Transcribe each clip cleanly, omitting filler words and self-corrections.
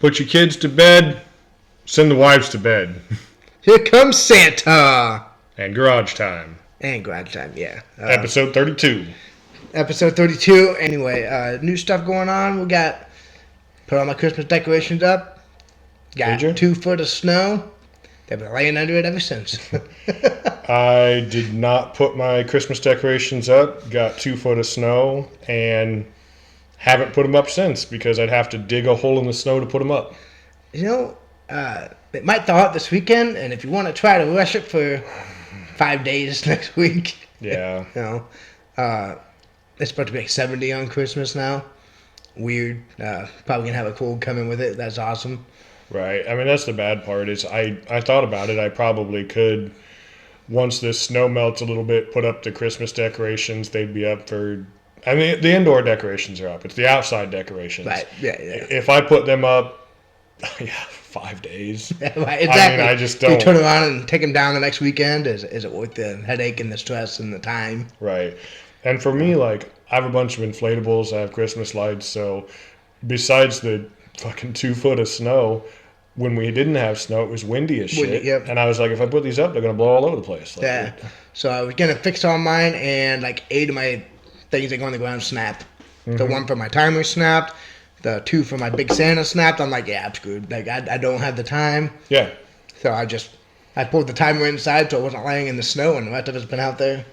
Put your kids to bed. Send the wives to bed. Here comes Santa. And garage time. And garage time, yeah. Episode 32. Episode 32. Anyway, new stuff going on. We got put all my Christmas decorations up. Got 2 foot of snow. They've been laying under it ever since. I did not put my Christmas decorations up. Got 2 foot of snow and haven't put them up since because I'd have to dig a hole in the snow to put them up. You know, it might thaw out this weekend, and if you want to try to rush it for 5 days next week. Yeah. It's supposed to be like 70 on Christmas now. Weird. Probably going to have a cold coming with it. That's awesome. Right. I mean, that's the bad part is I thought about it. I probably could, once this snow melts a little bit, put up the Christmas decorations. They'd be up for, I mean, the indoor decorations are up. It's the outside decorations. Right. Yeah. If I put them up, 5 days. Yeah, right, exactly. I mean, I just don't. You turn around and take them down the next weekend. Is it worth the headache and the stress and the time? Right. And for me, like, I have a bunch of inflatables. I have Christmas lights. So besides the fucking 2 foot of snow, when we didn't have snow, it was windy as shit. Yep. And I was like, if I put these up, they're going to blow all over the place. Like, yeah. So I was going to fix all mine, and like 8 of my things that go on the ground snapped. Mm-hmm. The 1 for my timer snapped. The 2 for my big Santa snapped. I'm like, yeah, I'm screwed. Like, I don't have the time. Yeah. So I pulled the timer inside so it wasn't laying in the snow, and the rest of it's been out there.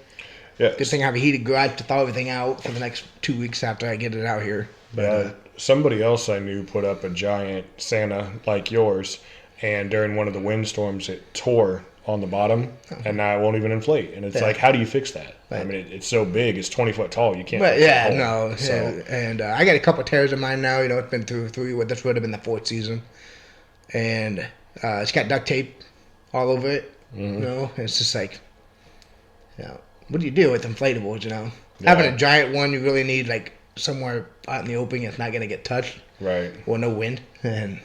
Yeah. Good thing I have a heated garage to thaw everything out for the next 2 weeks after I get it out here. But, somebody else I knew put up a giant Santa like yours, and during one of the windstorms, it tore on the bottom, and now it won't even inflate. And it's like, how do you fix that? Right. I mean, it's so big. It's 20 foot tall. You can't. But yeah, no. So. And I got a couple of tears in mine now. You know, it's been through 3. This would have been the 4th season, and it's got duct tape all over it. Mm-hmm. You know, and it's just like, you know, what do you do with inflatables? You know, having a giant one, you really need like somewhere out in the open. It's not going to get touched. Right. Or no wind. And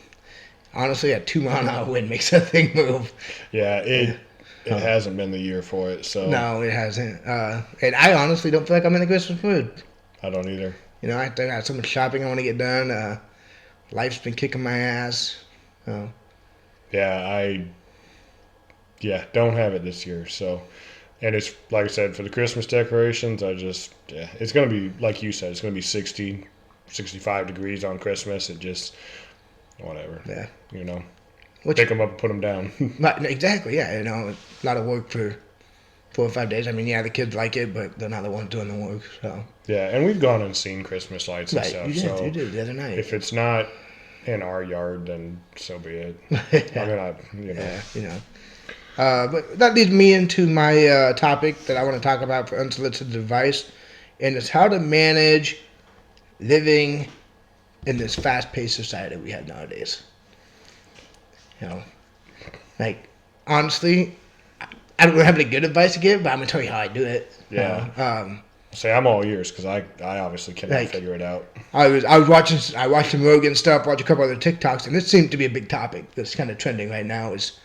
honestly, a 2-mile-an-hour wind makes that thing move. Yeah, it hasn't been the year for it. So no, it hasn't. And I honestly don't feel like I'm in the Christmas mood. I don't either. You know, I got so much shopping I want to get done. Life's been kicking my ass. Yeah, don't have it this year. So, and it's like I said, for the Christmas decorations, it's going to be, like you said, it's going to be 60, 65 degrees on Christmas. It just, whatever. Yeah. You know, pick them up and put them down. Exactly, yeah. You know, a lot of work for 4 or 5 days. I mean, yeah, the kids like it, but they're not the ones doing the work, so. Yeah, and we've gone and seen Christmas lights and stuff. You did the other night. If it's not in our yard, then so be it. I mean, you know. Yeah, you know. But that leads me into my topic that I want to talk about for unsolicited advice, and it's how to manage living in this fast-paced society we have nowadays. You know, like, honestly, I don't really have any good advice to give, but I'm going to tell you how I do it. Yeah. Say I'm all ears because I obviously cannot figure it out. I watched some Rogan stuff, watched a couple other TikToks, and this seemed to be a big topic that's kind of trending right now is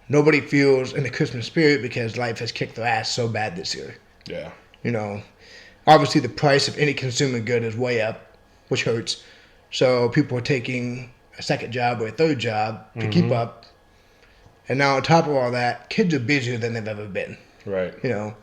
nobody feels in the Christmas spirit because life has kicked their ass so bad this year. Yeah. You know, obviously the price of any consumer good is way up, which hurts. So people are taking a second job or a third job to keep up. And now on top of all that, kids are busier than they've ever been. Right. You know,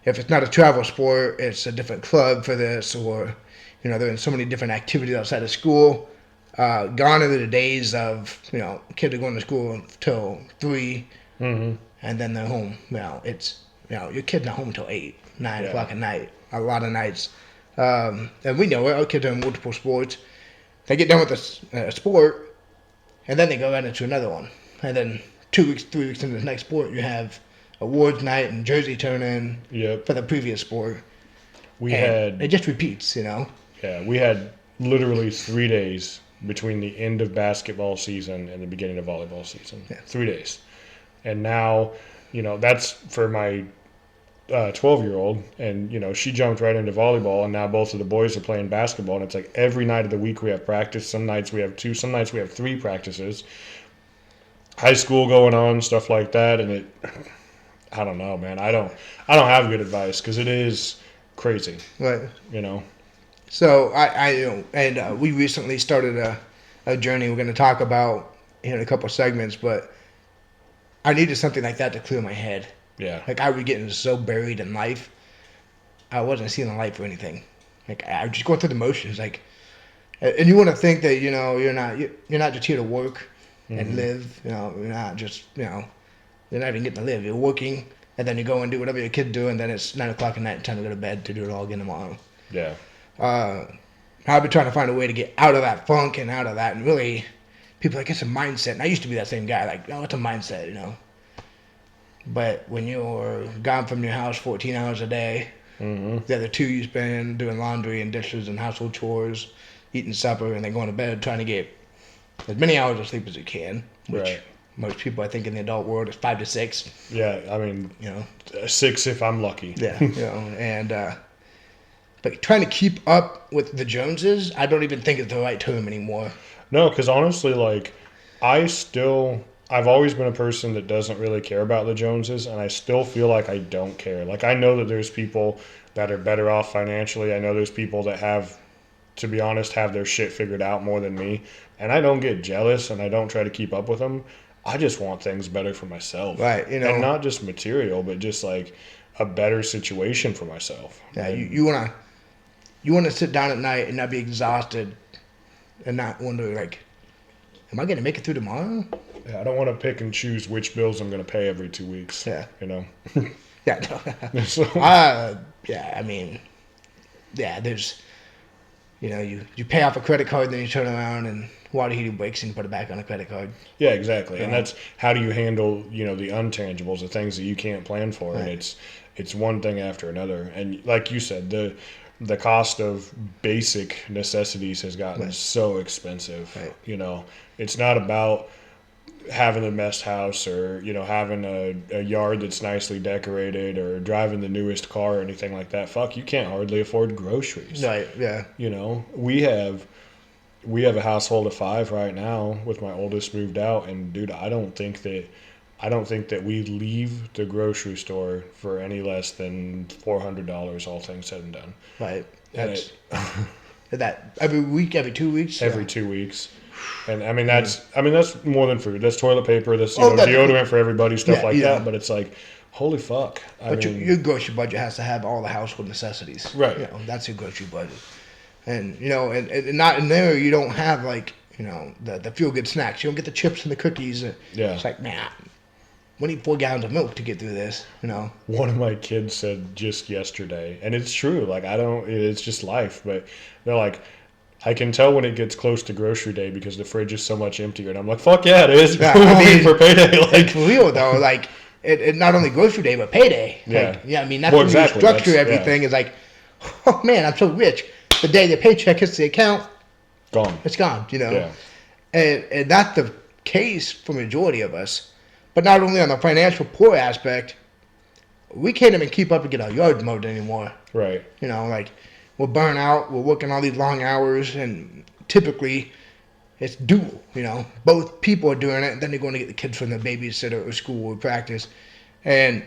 if it's not a travel sport, it's a different club for this, or, you know, they're in so many different activities outside of school. Gone are the days of, you know, kids are going to school till 3, and then they're home. Well, it's, you know, your kid's not home till 8, 9 o'clock at night, a lot of nights. And we know it, our kids are in multiple sports. They get done with a sport, and then they go right into another one. And then 2 weeks, 3 weeks into the next sport, you have awards night and jersey turn-in for the previous sport. It just repeats, you know? Yeah, we had literally 3 days between the end of basketball season and the beginning of volleyball season. Yeah. 3 days. And now, you know, that's for my 12-year-old, and, you know, she jumped right into volleyball, and now both of the boys are playing basketball, and it's like every night of the week we have practice. Some nights we have 2, some nights we have 3 practices. High school going on, stuff like that, and I don't know, man. I don't have good advice because it is crazy. Right. You know. So I we recently started a a journey we're going to talk about in a couple segments, but I needed something like that to clear my head. Yeah. Like, I was getting so buried in life, I wasn't seeing the light for anything. Like, I was just going through the motions. Like, and you want to think that, you know, you're not just here to work and live. You know, you're not just, you know, you're not even getting to live. You're working, and then you go and do whatever your kids do, and then it's 9 o'clock at night and time to go to bed to do it all again tomorrow. Yeah. I've been trying to find a way to get out of that funk and out of that, and really, people are like, it's a mindset. And I used to be that same guy, like, oh, it's a mindset, you know. But when you're gone from your house 14 hours a day, the other 2 you spend doing laundry and dishes and household chores, eating supper, and then going to bed trying to get as many hours of sleep as you can, which most people, I think, in the adult world is 5 to 6. Yeah, I mean, you know, 6 if I'm lucky. Yeah, you know, and but trying to keep up with the Joneses, I don't even think it's the right term anymore. No, because honestly, like, I've always been a person that doesn't really care about the Joneses, and I still feel like I don't care. Like, I know that there's people that are better off financially. I know there's people that have, to be honest, have their shit figured out more than me. And I don't get jealous, and I don't try to keep up with them. I just want things better for myself. Right, you know. And not just material, but just, like, a better situation for myself. Yeah, you want to sit down at night and not be exhausted and not wonder, like, am I going to make it through tomorrow? Yeah, I don't want to pick and choose which bills I'm going to pay every 2 weeks. Yeah. You know? Yeah. No. So, Yeah, I mean, yeah, there's, you know, you pay off a credit card, then you turn around and water heater breaks and you put it back on a credit card. yeah, exactly. And that's how do you handle, you know, the untangibles, the things that you can't plan for. Right. And it's one thing after another. And like you said, the cost of basic necessities has gotten so expensive. Right. You know, it's not about having the best house or, you know, having a yard that's nicely decorated or driving the newest car or anything like that. Fuck, you can't hardly afford groceries. Right, yeah. You know, we have a household of 5 right now with my oldest moved out, and dude, I don't think that we leave the grocery store for any less than $400, all things said and done. Right. That's that every week, every 2 weeks. Every 2 weeks. And I mean that's more than food. That's toilet paper. That's deodorant for everybody, stuff like that. But it's like, holy fuck. But your grocery budget has to have all the household necessities. Right. You know, that's your grocery budget. And you know, and not in there, you don't have like, you know, the feel good snacks. You don't get the chips and the cookies. Yeah. It's like, man, we need 4 gallons of milk to get through this. You know. One of my kids said just yesterday, and it's true. Like it's just life. But they're like, I can tell when it gets close to grocery day because the fridge is so much emptier. And I'm like, fuck yeah, it is. Yeah, We're waiting for payday. Like, for real though, like it not only grocery day but payday. Yeah. Like, yeah. I mean, that's when you structure everything. Is like, oh man, I'm so rich. The day the paycheck hits the account, gone. It's gone. You know. Yeah. And that's the case for majority of us. But not only on the financial poor aspect, we can't even keep up and get our yard mowed anymore. Right. You know, like, we're burnt out, we're working all these long hours, and typically it's dual, you know. Both people are doing it, and then they're going to get the kids from the babysitter or school or practice. And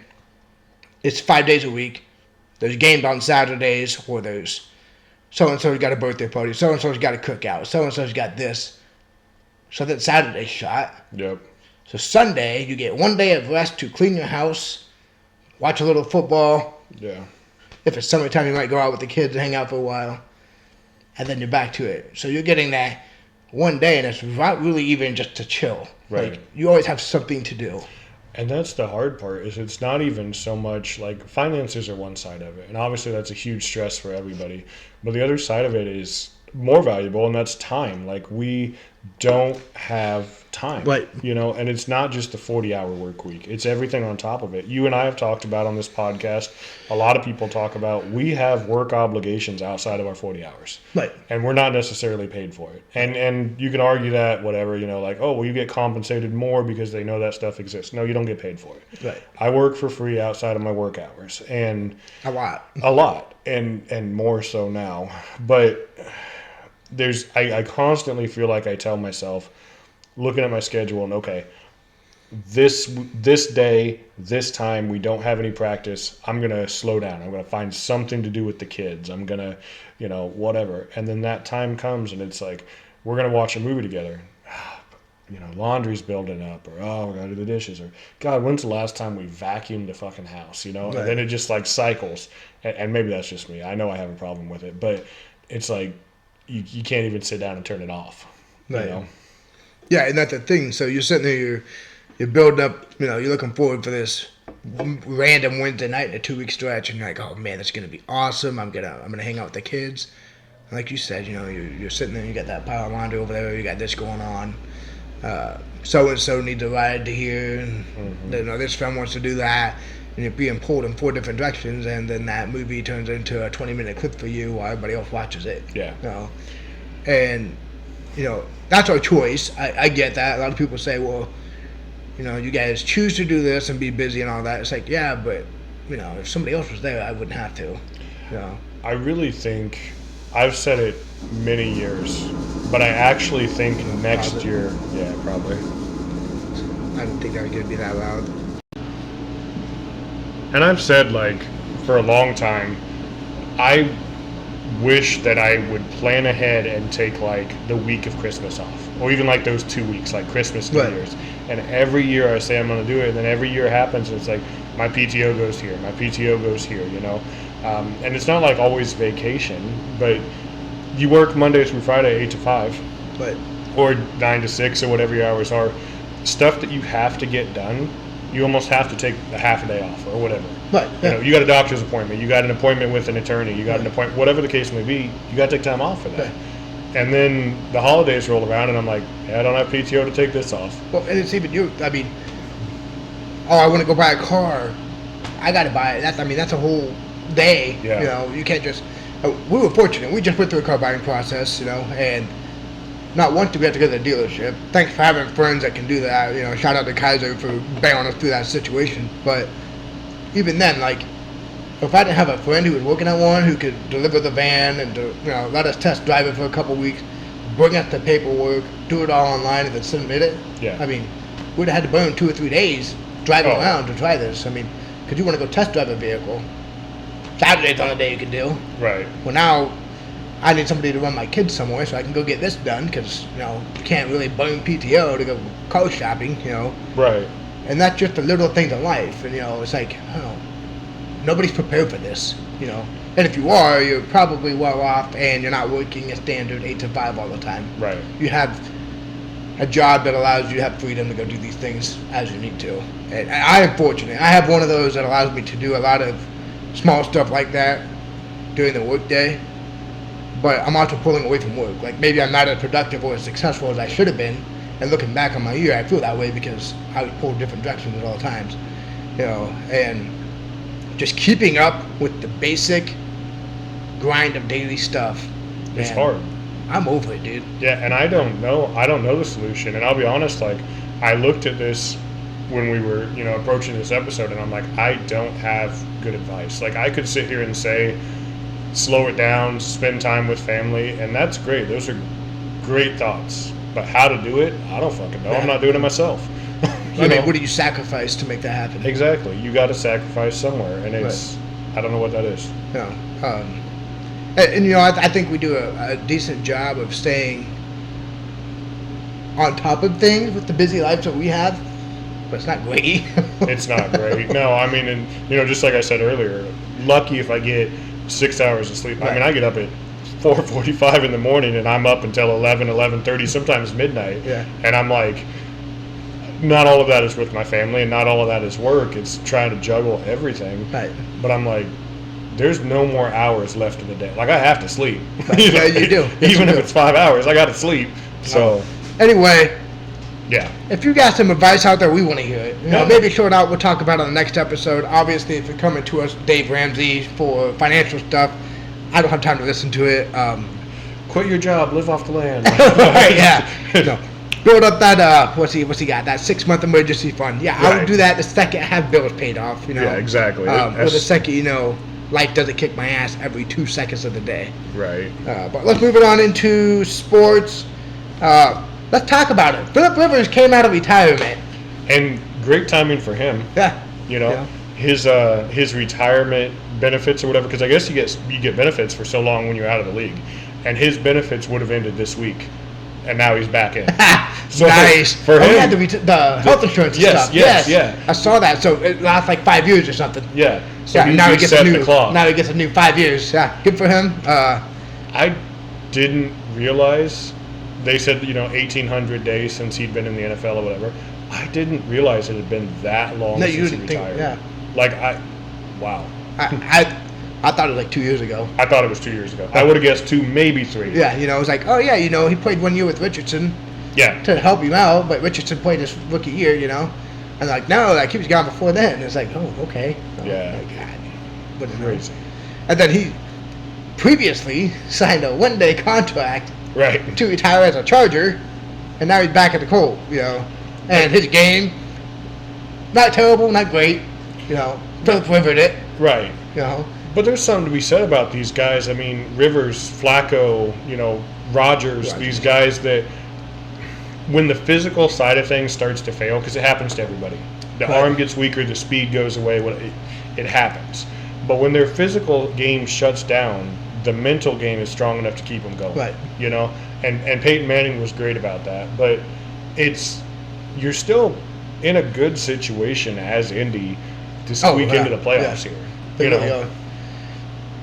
it's 5 days a week. There's games on Saturdays, or there's so-and-so's got a birthday party, so-and-so's got a cookout, so-and-so's got this. So then Saturday's shot. Yep. So Sunday, you get 1 day of rest to clean your house, watch a little football. Yeah. If it's summertime, you might go out with the kids and hang out for a while. And then you're back to it. So you're getting that 1 day, and it's not really even just to chill. Right. Like, you always have something to do. And that's the hard part, is it's not even so much like finances are one side of it. And obviously that's a huge stress for everybody. But the other side of it is more valuable, and that's time. Like, we don't have time. Right. You know, and it's not just the 40-hour work week. It's everything on top of it. You and I have talked about on this podcast, a lot of people talk about, we have work obligations outside of our 40 hours. Right. And we're not necessarily paid for it. And you can argue that, whatever, you know, like, oh, well, you get compensated more because they know that stuff exists. No, you don't get paid for it. Right. I work for free outside of my work hours. And A lot. And more so now. But I constantly feel like I tell myself, looking at my schedule, and okay, this day, this time, we don't have any practice. I'm going to slow down. I'm going to find something to do with the kids. I'm going to, you know, whatever. And then that time comes, and it's like, we're gonna watch a movie together. Laundry's building up, or we gotta do the dishes, or God, when's the last time we vacuumed the fucking house? Right. And then it just like cycles, and maybe that's just me. I know I have a problem with it, but it's like you can't even sit down and turn it off. Right. Yeah, and that's the thing. So you're sitting there, you're building up. You're looking forward for this random Wednesday night in a 2-week stretch, and you're like, oh man, it's gonna be awesome. I'm gonna hang out with the kids. And like you said, you're sitting there, you got that pile of laundry over there, you got this going on. So and so need to ride to here, and this friend wants to do that, and you're being pulled in 4 different directions, and then that movie turns into a 20-minute clip for you while everybody else watches it. Yeah. And that's our choice. I get that. A lot of people say, well, you guys choose to do this and be busy and all that. It's like, yeah, but if somebody else was there, I wouldn't have to. I really think I've said it many years, but I actually think next year, yeah, probably. I don't think that was going to be that loud. And I've said, like, for a long time, I wish that I would plan ahead and take, like, the week of Christmas off. Or even, like, those 2 weeks, like Christmas, New Year's. And every year I say I'm going to do it, and then every year happens, and it's like, my PTO goes here, my PTO goes here, And it's not, like, always vacation, but you work Monday through Friday, 8 to 5. Right. Or 9 to 6, or whatever your hours are. Stuff that you have to get done, you almost have to take a half a day off or whatever. Right. Yeah. You got a doctor's appointment, you got an appointment with an attorney, you got an appointment, whatever the case may be, you got to take time off for that. Right. And then the holidays roll around, and I'm like, I don't have PTO to take this off. Well, and it's even I want to go buy a car, I got to buy it. That's a whole day. Yeah. You can't just. We were fortunate. We just went through a car buying process, and not once did we have to go to the dealership. Thanks for having friends that can do that. Shout out to Kaiser for bailing us through that situation. But even then, like, if I didn't have a friend who was working at one who could deliver the van and let us test drive it for a couple weeks, bring us the paperwork, do it all online, and then submit it. Yeah. We'd have had to burn 2 or 3 days driving around to try this. Because you want to go test drive a vehicle. Saturday's on a day you can do. Right. Well, now I need somebody to run my kids somewhere so I can go get this done because, you can't really burn PTO to go car shopping, Right. And that's just the little things in life. And, it's like, nobody's prepared for this, And if you are, you're probably well off and you're not working a standard 8 to 5 all the time. Right. You have a job that allows you to have freedom to go do these things as you need to. And I am fortunate. I have one of those that allows me to do a lot of small stuff like that during the workday. But I'm also pulling away from work. Like, maybe I'm not as productive or as successful as I should have been. And looking back on my year, I feel that way because I was pulled different directions at all times. And just keeping up with the basic grind of daily stuff. It's hard. I'm over it, dude. Yeah, and I don't know the solution. And I'll be honest, like, I looked at this when we were, approaching this episode, and I'm like, I don't have good advice. Like, I could sit here and say, slow it down, spend time with family, and that's great. Those are great thoughts. But how to do it, I don't fucking know. I'm not doing it myself. What do you sacrifice to make that happen? Exactly. You got to sacrifice somewhere, and it's I don't know what that is. I think we do a decent job of staying on top of things with the busy lives that we have, but it's not great. It's not great. No, and just like I said earlier, lucky if I get 6 hours of sleep. Right. I get up at 4:45 in the morning, and I'm up until 11:30, sometimes midnight. Yeah. And I'm like, not all of that is with my family, and not all of that is work. It's trying to juggle everything. Right. But I'm like, there's no more hours left in the day. Like, I have to sleep. Right. Yeah, you do. Yes, Even you if do. it's 5 hours, I got to sleep. So, anyway, yeah. if you got some advice out there, we want to hear it. Maybe short out. We'll talk about it on the next episode. Obviously, if you're coming to us, Dave Ramsey, for financial stuff, I don't have time to listen to it. Quit your job, live off the land. Right, yeah. Build up that, what's he got? That 6-month emergency fund. Yeah, I would do that the second I have bills paid off, Yeah, exactly. Or the second, life doesn't kick my ass every 2 seconds of the day. Right. But let's move it on into sports. Let's talk about it. Phillip Rivers came out of retirement. And great timing for him. Yeah. His retirement benefits or whatever, because I guess you get benefits for so long when you're out of the league. And his benefits would have ended this week. and now he's back in. So nice. For him, he had the health insurance and stuff. Yes. I saw that. So it lasts like 5 years or something. Yeah. So now he gets a new. Now he gets a new 5 years. Yeah, good for him. I didn't realize they said 1,800 days since he'd been in the NFL or whatever. I didn't realize it had been that long since he retired. Wow. I thought it was like 2 years ago. I thought it was 2 years ago. I would have guessed 2, maybe 3. Yeah, it was like, oh yeah, he played 1 year with Richardson. Yeah. To help him out, but Richardson played his rookie year, And like, no, he was gone before then. And it's like, oh, okay. Oh, yeah. My God. What crazy. And then he previously signed a 1-day contract. Right. To retire as a Charger, and now he's back at the Colt, And his game, not terrible, not great, Philip Rivers it. Right. But there's something to be said about these guys. I mean, Rivers, Flacco, Rodgers, these guys that when the physical side of things starts to fail, because it happens to everybody. The arm gets weaker, the speed goes away, it happens. But when their physical game shuts down, the mental game is strong enough to keep them going. Right. And Peyton Manning was great about that. But you're still in a good situation as Indy to squeak into the playoffs here.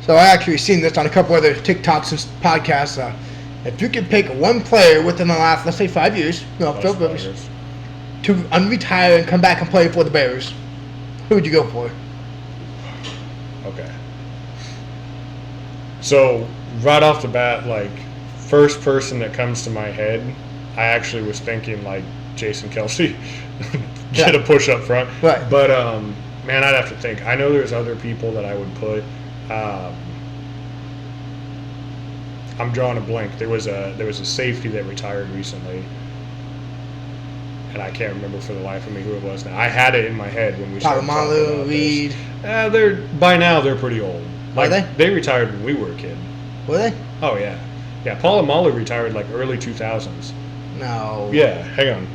So I actually seen this on a couple other TikToks and podcasts. If you could pick one player within the last, let's say 5 years, Philip Rivers, to unretire and come back and play for the Bears, who would you go for? Okay. So right off the bat, first person that comes to my head, I actually was thinking Jason Kelce, get a push up front. Right. But man, I'd have to think. I know there's other people that I would put. I'm drawing a blank. There was a safety that retired recently, and I can't remember for the life of me who it was now. I had it in my head when we started talking about Reed. this. By now they're pretty old. Are they? They retired when we were a kid. Were they? Oh yeah, yeah. Polamalu retired early 2000s. No. Yeah, hang on.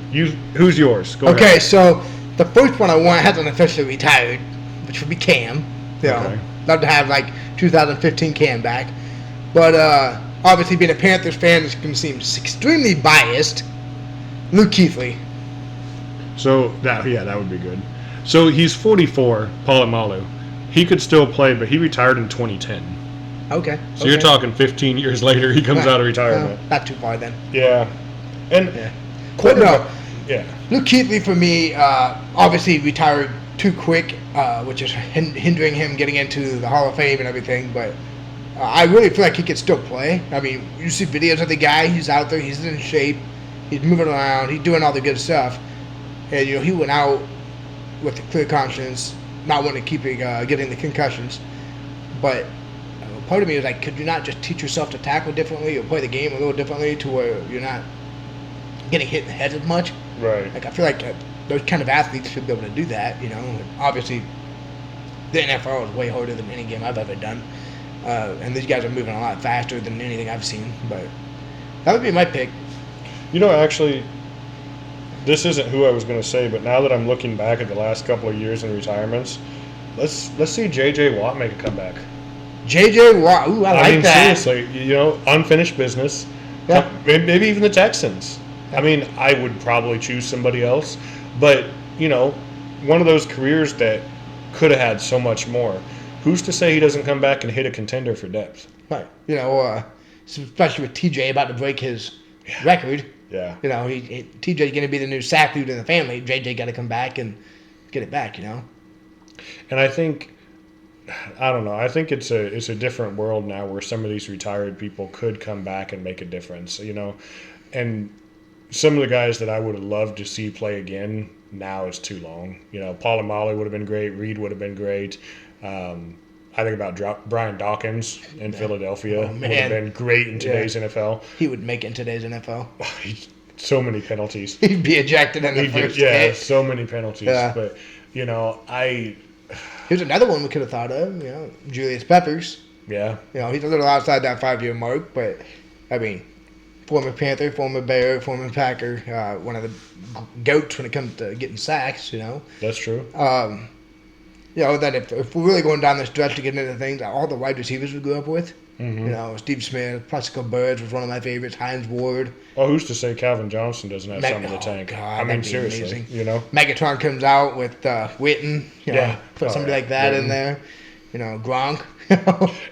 Who's yours? Go okay, ahead. So the first one I want hasn't officially retired, which would be Cam. Okay. Love to have 2015 Cam back, but obviously being a Panthers fan is going to seem extremely biased. Luke Kuechly. So that would be good. So he's 44, Polamalu. He could still play, but he retired in 2010. Okay. So you're talking 15 years later, he comes out of retirement. Not too far then. Yeah. And But no. Yeah. Luke Kuechly for me, obviously retired too quick, which is hindering him getting into the Hall of Fame and everything. But I really feel like he could still play. I mean, you see videos of the guy. He's out there. He's in shape. He's moving around. He's doing all the good stuff. And he went out with a clear conscience, not wanting to keep getting the concussions. But part of me is could you not just teach yourself to tackle differently or play the game a little differently to where you're not getting hit in the head as much? Right. I feel like those kind of athletes should be able to do that. Obviously, the NFL is way harder than any game I've ever done, and these guys are moving a lot faster than anything I've seen. But that would be my pick. Actually, this isn't who I was going to say, but now that I'm looking back at the last couple of years in retirements, let's see J.J. Watt make a comeback. J.J. Watt, ooh, I like that. Seriously, unfinished business. Yeah. Maybe even the Texans. I mean, I would probably choose somebody else, but one of those careers that could have had so much more. Who's to say he doesn't come back and hit a contender for depth? Right. Especially with TJ about to break his record. Yeah. TJ's going to be the new sack dude in the family. JJ got to come back and get it back. And I think, I don't know. I think it's a different world now where some of these retired people could come back and make a difference. And some of the guys that I would have loved to see play again, now it's too long. Polamalu would have been great. Reed would have been great. I think about Brian Dawkins in Philadelphia. Would have been great in today's NFL. He would make it in today's NFL. So many penalties. He'd be ejected in the first hit. So many penalties. Yeah. But, Here's another one we could have thought of, Julius Peppers. Yeah. He's a little outside that 5-year mark, but, I mean, former Panther, former Bear, former Packer, one of the GOATs when it comes to getting sacks, That's true. That if we're really going down this stretch to get into things, all the wide receivers we grew up with, Mm-hmm. You know, Steve Smith, Plaxico Burress was one of my favorites. Hines Ward. Well, who's to say Calvin Johnson doesn't have some in the tank? God, I mean, that'd be seriously, amazing. you know? Megatron comes out with Witten. You know, Yeah. put somebody yeah. like that in Witten. there. You know, Gronk.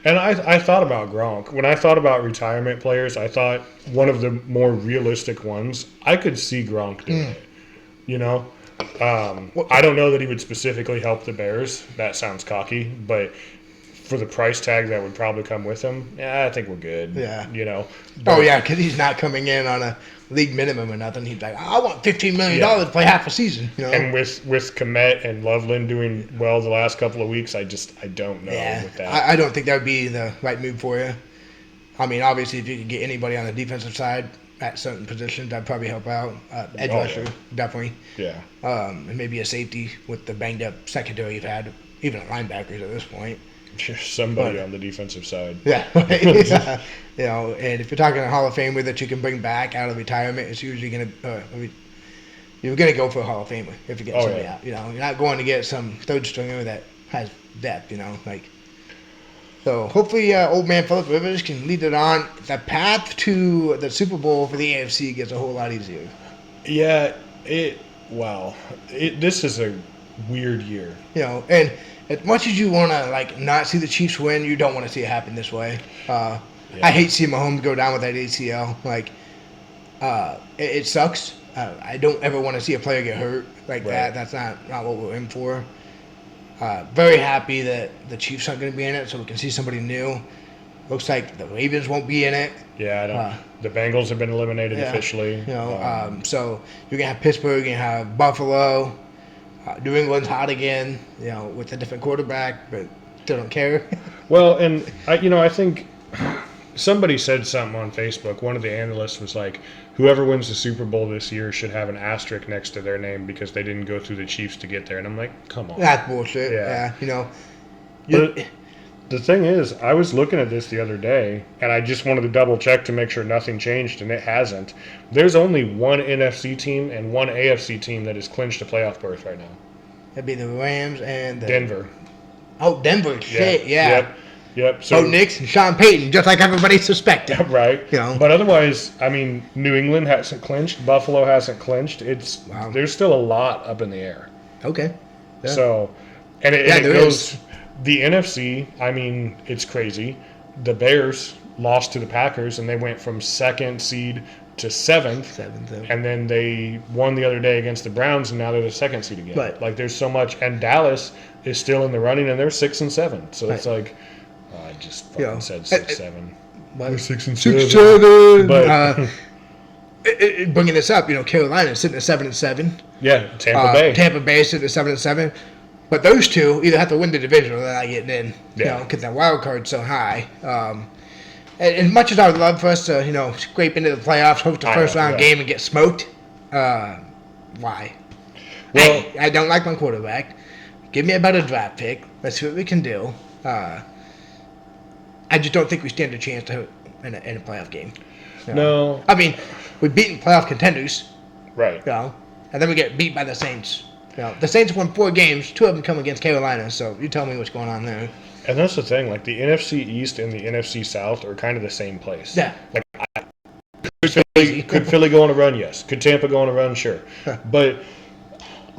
And I thought about Gronk. When I thought about retirement players, I thought one of the more realistic ones, I could see Gronk doing it. You know? I don't know that he would specifically help the Bears. That sounds cocky. But for the price tag that would probably come with him, yeah, I think we're good. Yeah. You know? Oh, yeah, because he's not coming in on a league minimum or nothing. He's like, I want $15 million to play half a season. You know? And with Komet and Loveland doing well the last couple of weeks, I don't know with that. I don't think that would be the right move for you. I mean, obviously, if you could get anybody on the defensive side at certain positions, that'd probably help out. Edge rusher, definitely. Yeah. And maybe a safety with the banged up secondary you've had, even a linebackers at this point. Somebody on the defensive side. Yeah. You know, and if you're talking a Hall of Famer that you can bring back out of retirement, it's usually going to you're going to go for a Hall of Famer if you get somebody out. You know, you're not going to get some third stringer that has depth, you know, like. So hopefully old man Philip Rivers can lead it on. The path to the Super Bowl for the AFC gets a whole lot easier. Yeah, this is a weird year. You know, and as much as you want to like not see the Chiefs win, you don't want to see it happen this way. I hate seeing Mahomes go down with that ACL. Like, it sucks. I don't ever want to see a player get hurt like that. That's not what we're in for. Very happy that the Chiefs aren't going to be in it, so we can see somebody new. Looks like the Ravens won't be in it. Yeah, I don't. The Bengals have been eliminated officially. You know, so you're going to have Pittsburgh, you're going to have Buffalo. New England's hot again, you know, with a different quarterback, but still don't care. Well, and I think somebody said something on Facebook. One of the analysts was like, whoever wins the Super Bowl this year should have an asterisk next to their name because they didn't go through the Chiefs to get there. And I'm like, come on. That's bullshit. Yeah. You know. But the thing is, I was looking at this the other day, and I just wanted to double check to make sure nothing changed, and it hasn't. There's only one NFC team and one AFC team that has clinched a playoff berth right now. That'd be the Rams and Denver. Oh, Denver. Shit, yeah. Yep. So, Bo Nix and Sean Payton, just like everybody suspected. Right. You know. But otherwise, I mean, New England hasn't clinched. Buffalo hasn't clinched. There's still a lot up in the air. Okay. Yeah. So, and it goes. The NFC, I mean, it's crazy. The Bears lost to the Packers, and they went from second seed to seventh. And then they won the other day against the Browns, and now they're the second seed again. Right. Like, there's so much. And Dallas is still in the running, and they're 6-7. So it's like, I just fucking said 6-7. They're 6-7. But bringing this up, you know, Carolina is sitting at 7-7. Yeah, Tampa Bay. Tampa Bay sitting at 7-7. But those two either have to win the division or they're not getting in. You know, because that wild card's so high. And much as I would love for us to, you know, scrape into the playoffs, host a first-round game and get smoked, why? Well, I don't like my quarterback. Give me a better draft pick. Let's see what we can do. I just don't think we stand a chance to in a playoff game. You know? No. I mean, we've beaten playoff contenders. Right. You know, and then we get beat by the Saints. You know, the Saints won 4 games. 2 of them come against Carolina. So you tell me what's going on there. And that's the thing. Like, the NFC East and the NFC South are kind of the same place. Yeah. Like, could Philly go on a run? Yes. Could Tampa go on a run? Sure. But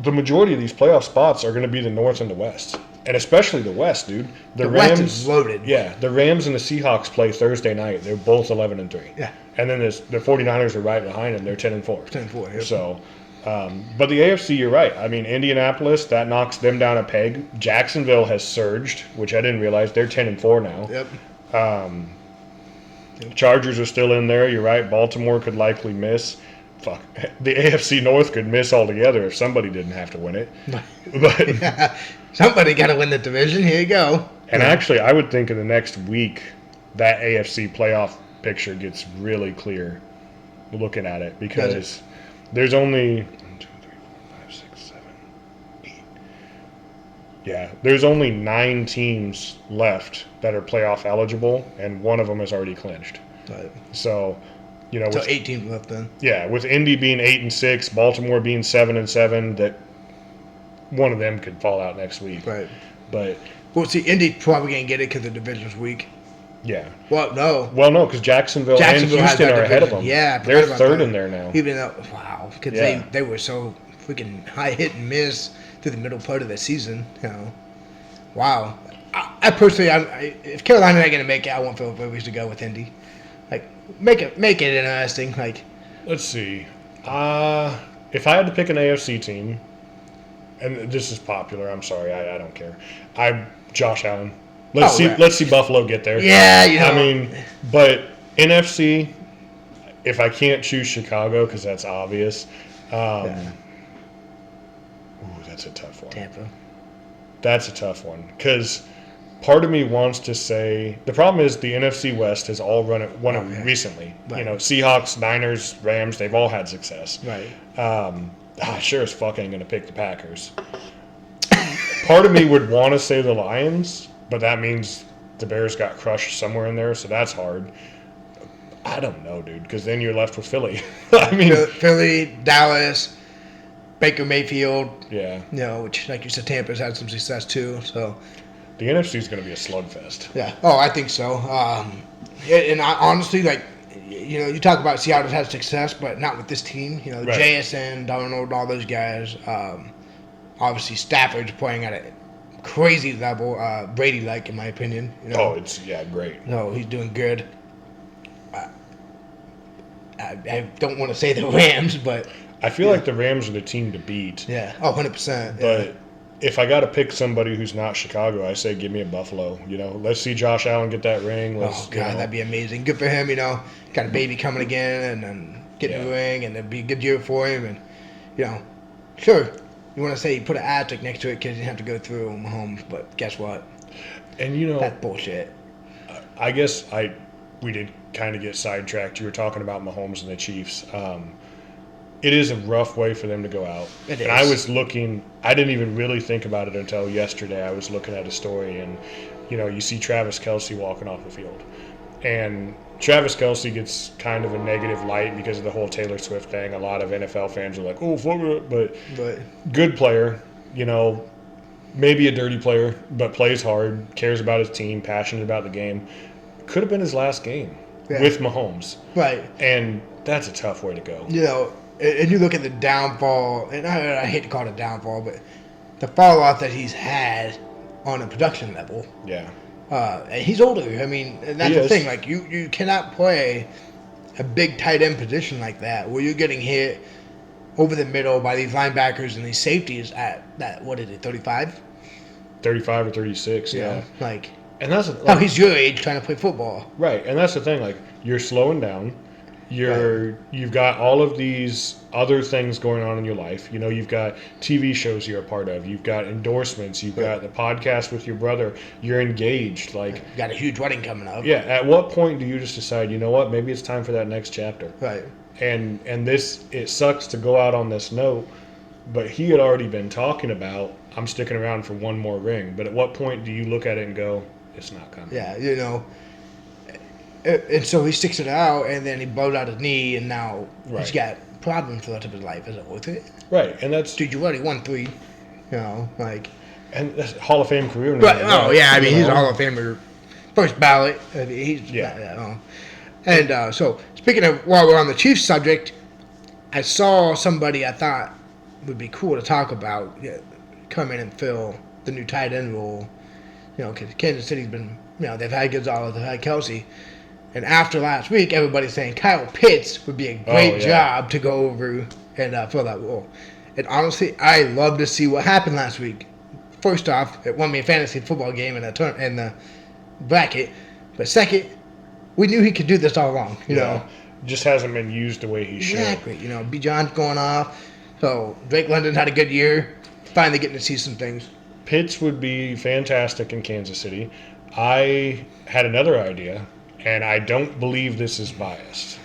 the majority of these playoff spots are going to be the North and the West. And especially the West, dude. The Rams, West is loaded. Yeah. The Rams and the Seahawks play Thursday night. They're both 11-3. Yeah. And then the 49ers are right behind them. They're 10-4. 10-4, yep. So, but the AFC, you're right. I mean, Indianapolis, that knocks them down a peg. Jacksonville has surged, which I didn't realize. They're 10-4 now. Yep. Chargers are still in there. You're right. Baltimore could likely miss. Fuck. The AFC North could miss altogether if somebody didn't have to win it. But yeah. Somebody got to win the division. Here you go. And actually, I would think in the next week, that AFC playoff picture gets really clear looking at it because there's only 1, 2, 3, 4, 5, 6, 7, 8. Yeah, there's only 9 teams left that are playoff eligible, and one of them is already clinched. Right. So, you know, so 8 teams left then. Yeah, with Indy being 8-6, Baltimore being 7-7, that one of them could fall out next week. Right. But well, see, Indy's probably gonna get it because the division's weak. Yeah. Well, no. Well, no, because Jacksonville and Jacksonville has Houston that are ahead of division. them. Yeah, I they're forgot about third that. in there now. Even though, wow, because Yeah. they were so freaking high hit and miss through the middle part of the season. Wow. I personally, if Carolina not gonna make it, I want Phillies to go with Indy. Like, make it interesting. Like, Let's see. If I had to pick an AFC team, and this is popular, I'm sorry, I don't care. Josh Allen. Let's see Buffalo get there. Yeah, I mean, but NFC, if I can't choose Chicago because that's obvious. Ooh, that's a tough one. Tampa. That's a tough one because part of me wants to say the problem is the NFC West has all won it recently. Right. Seahawks, Niners, Rams, they've all had success. Right. I sure as fuck ain't gonna pick the Packers. Part of me would want to say the Lions, but that means the Bears got crushed somewhere in there, so that's hard. I don't know, dude, because then you're left with Philly. I mean, Philly, Dallas, Baker Mayfield. Yeah. Which, like you said, Tampa's had some success too. So the NFC is going to be a slugfest. Yeah. Oh, I think so. And honestly, like, you talk about Seattle has success, but not with this team. Right. JSN, Darnold, all those guys. Obviously, Stafford's playing at a crazy level. Brady-like, in my opinion. Oh, it's great. No, he's doing good. I don't want to say the Rams, but I feel like the Rams are the team to beat. Yeah. Oh, 100%. But if I got to pick somebody who's not Chicago, I say give me a Buffalo. Let's see Josh Allen get that ring. That'd be amazing. Good for him. Got a baby coming again, and getting the ring, and it'd be a good year for him. And sure, you want to say you put an asterisk next to it because you have to go through Mahomes, but guess what? And that's bullshit. I guess we did kind of get sidetracked. You were talking about Mahomes and the Chiefs. It is a rough way for them to go out. It is. And I was looking, I didn't even really think about it until yesterday. I was looking at a story, and, you see Travis Kelce walking off the field. And Travis Kelce gets kind of a negative light because of the whole Taylor Swift thing. A lot of NFL fans are like, oh, fuck it. But good player, maybe a dirty player, but plays hard, cares about his team, passionate about the game. Could have been his last game with Mahomes. Right. And that's a tough way to go. And you look at the downfall, and I hate to call it a downfall, but the fall off that he's had on a production level. Yeah. And he's older. I mean, and that's the thing. Like, you cannot play a big tight end position like that where you're getting hit over the middle by these linebackers and these safeties at that, 35? 35 or 36, yeah. And that's he's your age trying to play football. Right, and that's the thing. You're slowing down. You've got all of these other things going on in your life. You've got TV shows you're a part of. You've got endorsements. You've got the podcast with your brother. You're engaged. You got a huge wedding coming up. Yeah. At what point do you just decide, you know what, maybe it's time for that next chapter? Right. And it sucks to go out on this note, but he had already been talking about, I'm sticking around for one more ring. But at what point do you look at it and go, it's not coming? Yeah, and so he sticks it out, and then he blows out his knee, and now he's got problems for the rest of his life. Is it worth it? Right, and that's... Dude, you already won 3. And that's Hall of Fame career. Right. Oh, yeah, I mean, he's a Hall of Famer. First ballot. And so, speaking of, while we're on the Chiefs subject, I saw somebody I thought would be cool to talk about come in and fill the new tight end role. Because Kansas City's been, they've had Gonzalez, they've had Kelce. And after last week, everybody's saying Kyle Pitts would be a great job to go over and fill that role. And honestly, I love to see what happened last week. First off, it won me a fantasy football game in the bracket. But second, we knew he could do this all along. You know, just hasn't been used the way he should. Exactly. B. John's going off. So Drake London had a good year. Finally getting to see some things. Pitts would be fantastic in Kansas City. I had another idea. And I don't believe this is biased,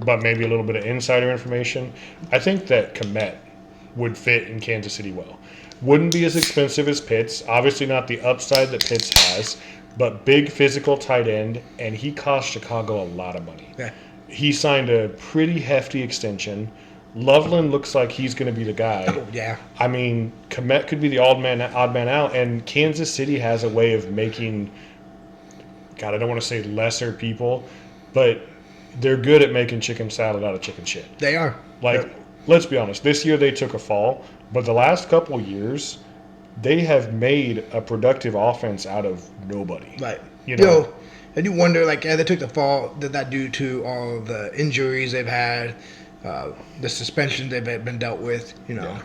but maybe a little bit of insider information. I think that Kmet would fit in Kansas City well. Wouldn't be as expensive as Pitts. Obviously not the upside that Pitts has, but big physical tight end, and he cost Chicago a lot of money. Yeah. He signed a pretty hefty extension. Loveland looks like he's going to be the guy. Oh, yeah. I mean, Kmet could be the odd man out, and Kansas City has a way of making God, I don't want to say lesser people, but they're good at making chicken salad out of chicken shit. They are. Like, let's be honest. This year they took a fall, but the last couple years, they have made a productive offense out of nobody. Right. You know, and you wonder, like, yeah, they took the fall. Did that due to all the injuries they've had, the suspensions they've been dealt with? You know,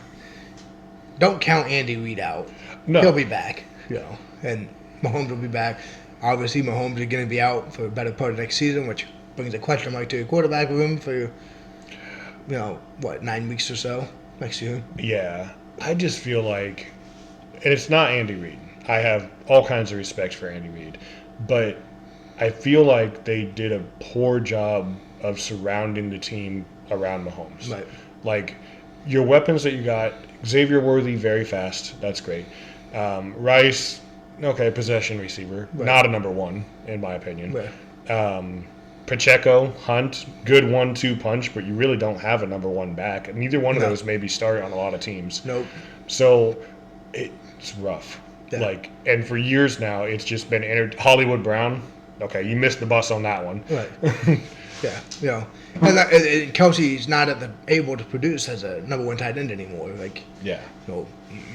don't count Andy Reid out. No. He'll be back. You know, and Mahomes will be back. Obviously, Mahomes is going to be out for a better part of next season, which brings a question mark to your quarterback room for, 9 weeks or so next year. Yeah, I just feel like, and it's not Andy Reid. I have all kinds of respect for Andy Reid, but I feel like they did a poor job of surrounding the team around Mahomes. Right. Like, your weapons that you got, Xavier Worthy, very fast. That's great. Rice, okay, possession receiver. Right. Not a number one, in my opinion. Right. Pacheco, Hunt, good 1-2 punch, but you really don't have a number one back. Neither one of those maybe start on a lot of teams. Nope. So it's rough. Yeah. Like, and for years now, it's just been Hollywood Brown. Okay, you missed the bus on that one. Right. Yeah. And Kelsey's not able to produce as a number one tight end anymore. Like, Yeah. you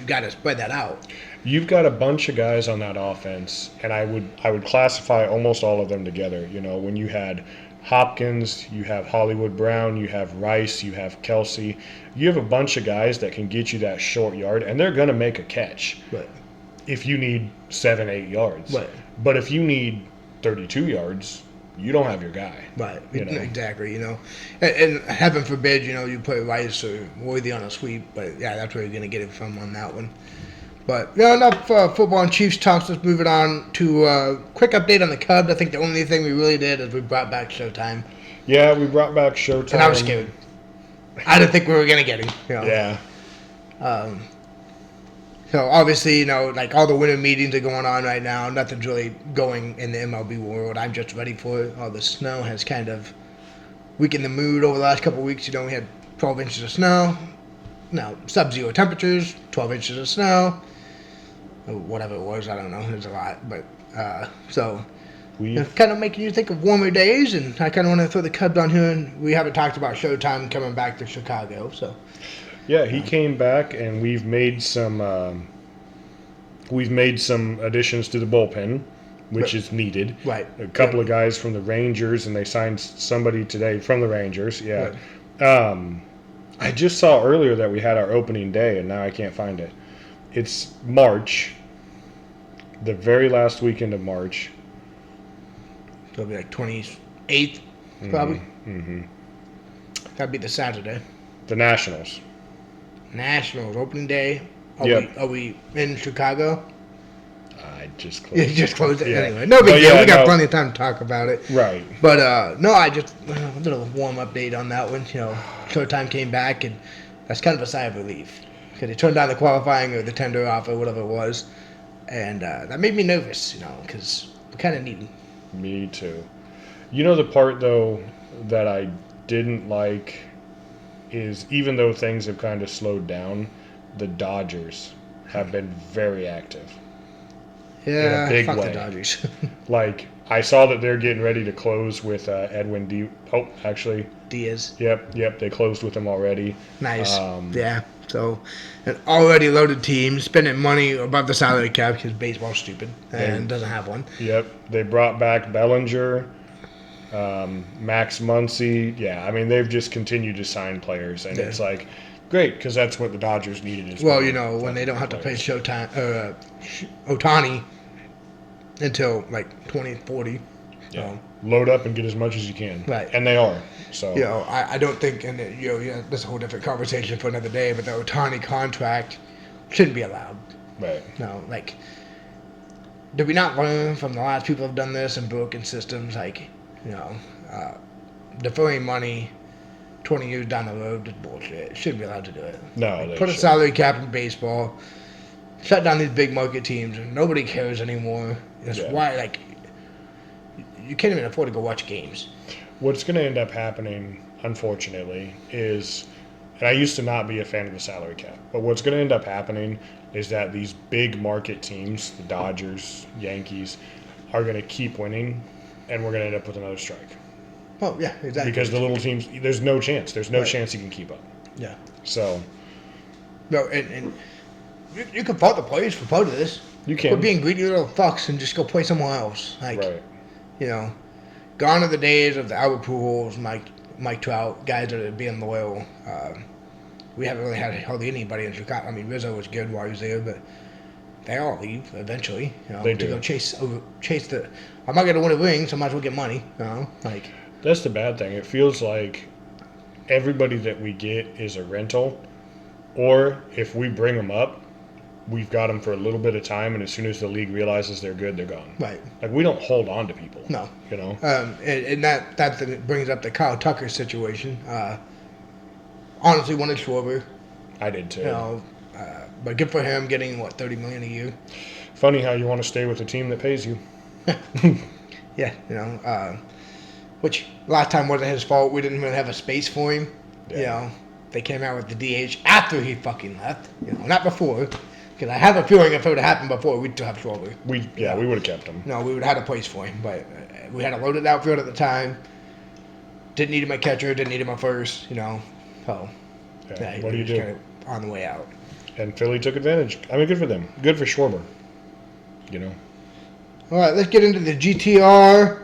got to spread that out. You've got a bunch of guys on that offense, and I would classify almost all of them together. You know, when you had Hopkins, you have Hollywood Brown, you have Rice, you have Kelsey. You have a bunch of guys that can get you that short yard, and they're going to make a catch. Right. If you need 7-8 yards. Right. But if you need 32 yards, you don't have your guy. Right. You know? Exactly. And heaven forbid, you put Rice or Worthy on a sweep, but yeah, that's where you're going to get it from on that one. But enough football and Chiefs talks. Let's move it on to a quick update on the Cubs. I think the only thing we really did is we brought back Showtime. Yeah, we brought back Showtime. And I was scared. I didn't think we were going to get him. Yeah. So obviously, like all the winter meetings are going on right now. Nothing's really going in the MLB world. I'm just ready for it. All the snow has kind of weakened the mood over the last couple of weeks. We had 12 inches of snow. Now, sub-zero temperatures, 12 inches of snow. Or whatever it was, I don't know. There's a lot. But, so, kind of making you think of warmer days. And I kind of want to throw the Cubs on here. And we haven't talked about Showtime coming back to Chicago, so. Yeah, he came back, and we've made some additions to the bullpen, which is needed. Right. A couple of guys from the Rangers, and they signed somebody today from the Rangers. Yeah. Right. I just saw earlier that we had our opening day, and now I can't find it. It's March, the very last weekend of March. So it'll be like 28th, probably. Mm-hmm. That'd be the Saturday. The Nationals. Nationals opening day. Are we in Chicago? I just closed it. You just closed it anyway. No big deal. We got plenty of time to talk about it. Right. But no, I just a little warm update on that one. Showtime came back, and that's kind of a sigh of relief because they turned down the qualifying or the tender offer, whatever it was, and that made me nervous. Because we kind of need him. Me too. The part though that I didn't like is even though things have kind of slowed down, the Dodgers have been very active. Yeah, in a big fuck way. the Dodgers. Like, I saw that they're getting ready to close with Edwin Diaz. Yep, they closed with him already. Nice. Yeah. So, an already loaded team spending money above the salary cap because baseball's stupid and doesn't have one. Yep. They brought back Bellinger, Max Muncy. Yeah, I mean, they've just continued to sign players, and it's like, great, because that's what the Dodgers needed. Well, when they don't have to pay Showtime or Ohtani until like 2040. Yeah. Load up and get as much as you can. Right. And they are. So. I don't think, and that's a whole different conversation for another day, but the Ohtani contract shouldn't be allowed. Right. Did we not learn from the last people who've done this and broken systems, deferring money 20 years down the road is bullshit. Shouldn't be allowed to do it. No, put a salary cap in baseball. Shut down these big market teams. Nobody cares anymore. That's why, you can't even afford to go watch games. What's going to end up happening, unfortunately, is, and I used to not be a fan of the salary cap, but what's going to end up happening is that these big market teams, the Dodgers, Yankees, are going to keep winning, and we're going to end up with another strike. Oh, yeah, exactly. Because the little teams, there's no chance. There's no Right. chance you can keep up. Yeah. So. No, and you can fault the players for part of this. You can. Quit being greedy little fucks and just go play somewhere else. Like, right. You know, gone are the days of the Albert Pujols, Mike Trout, guys that are being loyal. We haven't really had hardly anybody in Chicago. I mean, Rizzo was good while he was there, but they all leave eventually. You know, they to do. go chase the. I'm not going to win a ring, so I might as well get money. You know, like. That's the bad thing. It feels like everybody that we get is a rental, or if we bring them up, we've got them for a little bit of time, and as soon as the league realizes they're good, they're gone. Right. Like, we don't hold on to people. No. You know? And that brings up the Kyle Tucker situation. Honestly, wanted Schwarber. I did too. You know, but good for him getting, $30 million a year? Funny how you want to stay with a team that pays you. Yeah, you know, which last time wasn't his fault. We didn't really have a space for him. Yeah. You know, they came out with the DH after he fucking left. You know, not before. Because I have a feeling if it would have happened before, we'd still have Schwarber. We would have kept him. No, we would have had a place for him. But we had a loaded outfield at the time. Didn't need him at catcher. Didn't need him at first. You know, so Yeah. What do you do? Kind of on the way out. And Philly took advantage. I mean, good for them. Good for Schwarber. You know. All right, let's get into the GTR.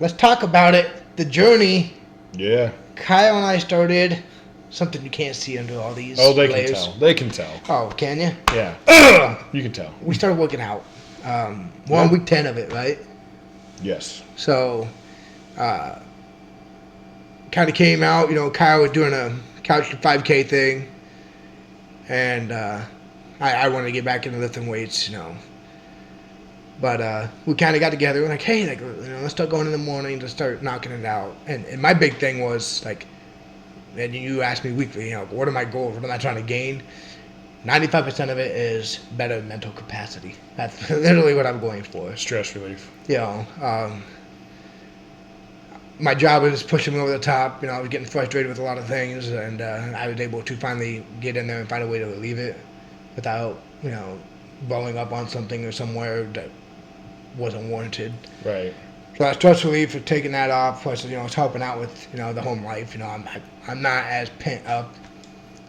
Let's talk about it. The journey. Yeah. Kyle and I started something you can't see under all these Oh, they layers. can tell. They can tell. Oh, can you? Yeah. You can tell. We started working out. We're on week 10 of it, right? Yes. So, kind of came out, Kyle was doing a couch to 5K thing. And I wanted to get back into lifting weights, But we kind of got together. We're like, hey, let's start going in the morning to start knocking it out. And my big thing was, and you ask me weekly, what are my goals? What am I trying to gain? 95% of it is better mental capacity. That's literally what I'm going for. Stress relief. My job is pushing me over the top. I was getting frustrated with a lot of things, and I was able to finally get in there and find a way to relieve it without, blowing up on something or somewhere that wasn't warranted. Right. So that stress relief for taking that off, plus it's helping out with the home life. I'm not as pent up.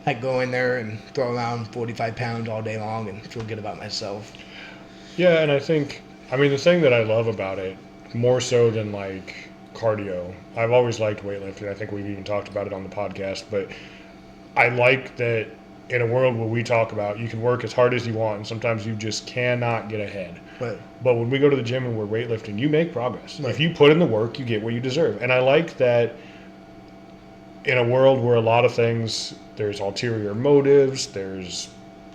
I go in there and throw around 45 pounds all day long and feel good about myself. Yeah, and I think the thing that I love about it more so than cardio. I've always liked weightlifting. I think we've even talked about it on the podcast, but I like that in a world where we talk about you can work as hard as you want and sometimes you just cannot get ahead. Right. But when we go to the gym and we're weightlifting, you make progress. Right. If you put in the work, you get what you deserve. And I like that in a world where a lot of things, there's ulterior motives, there's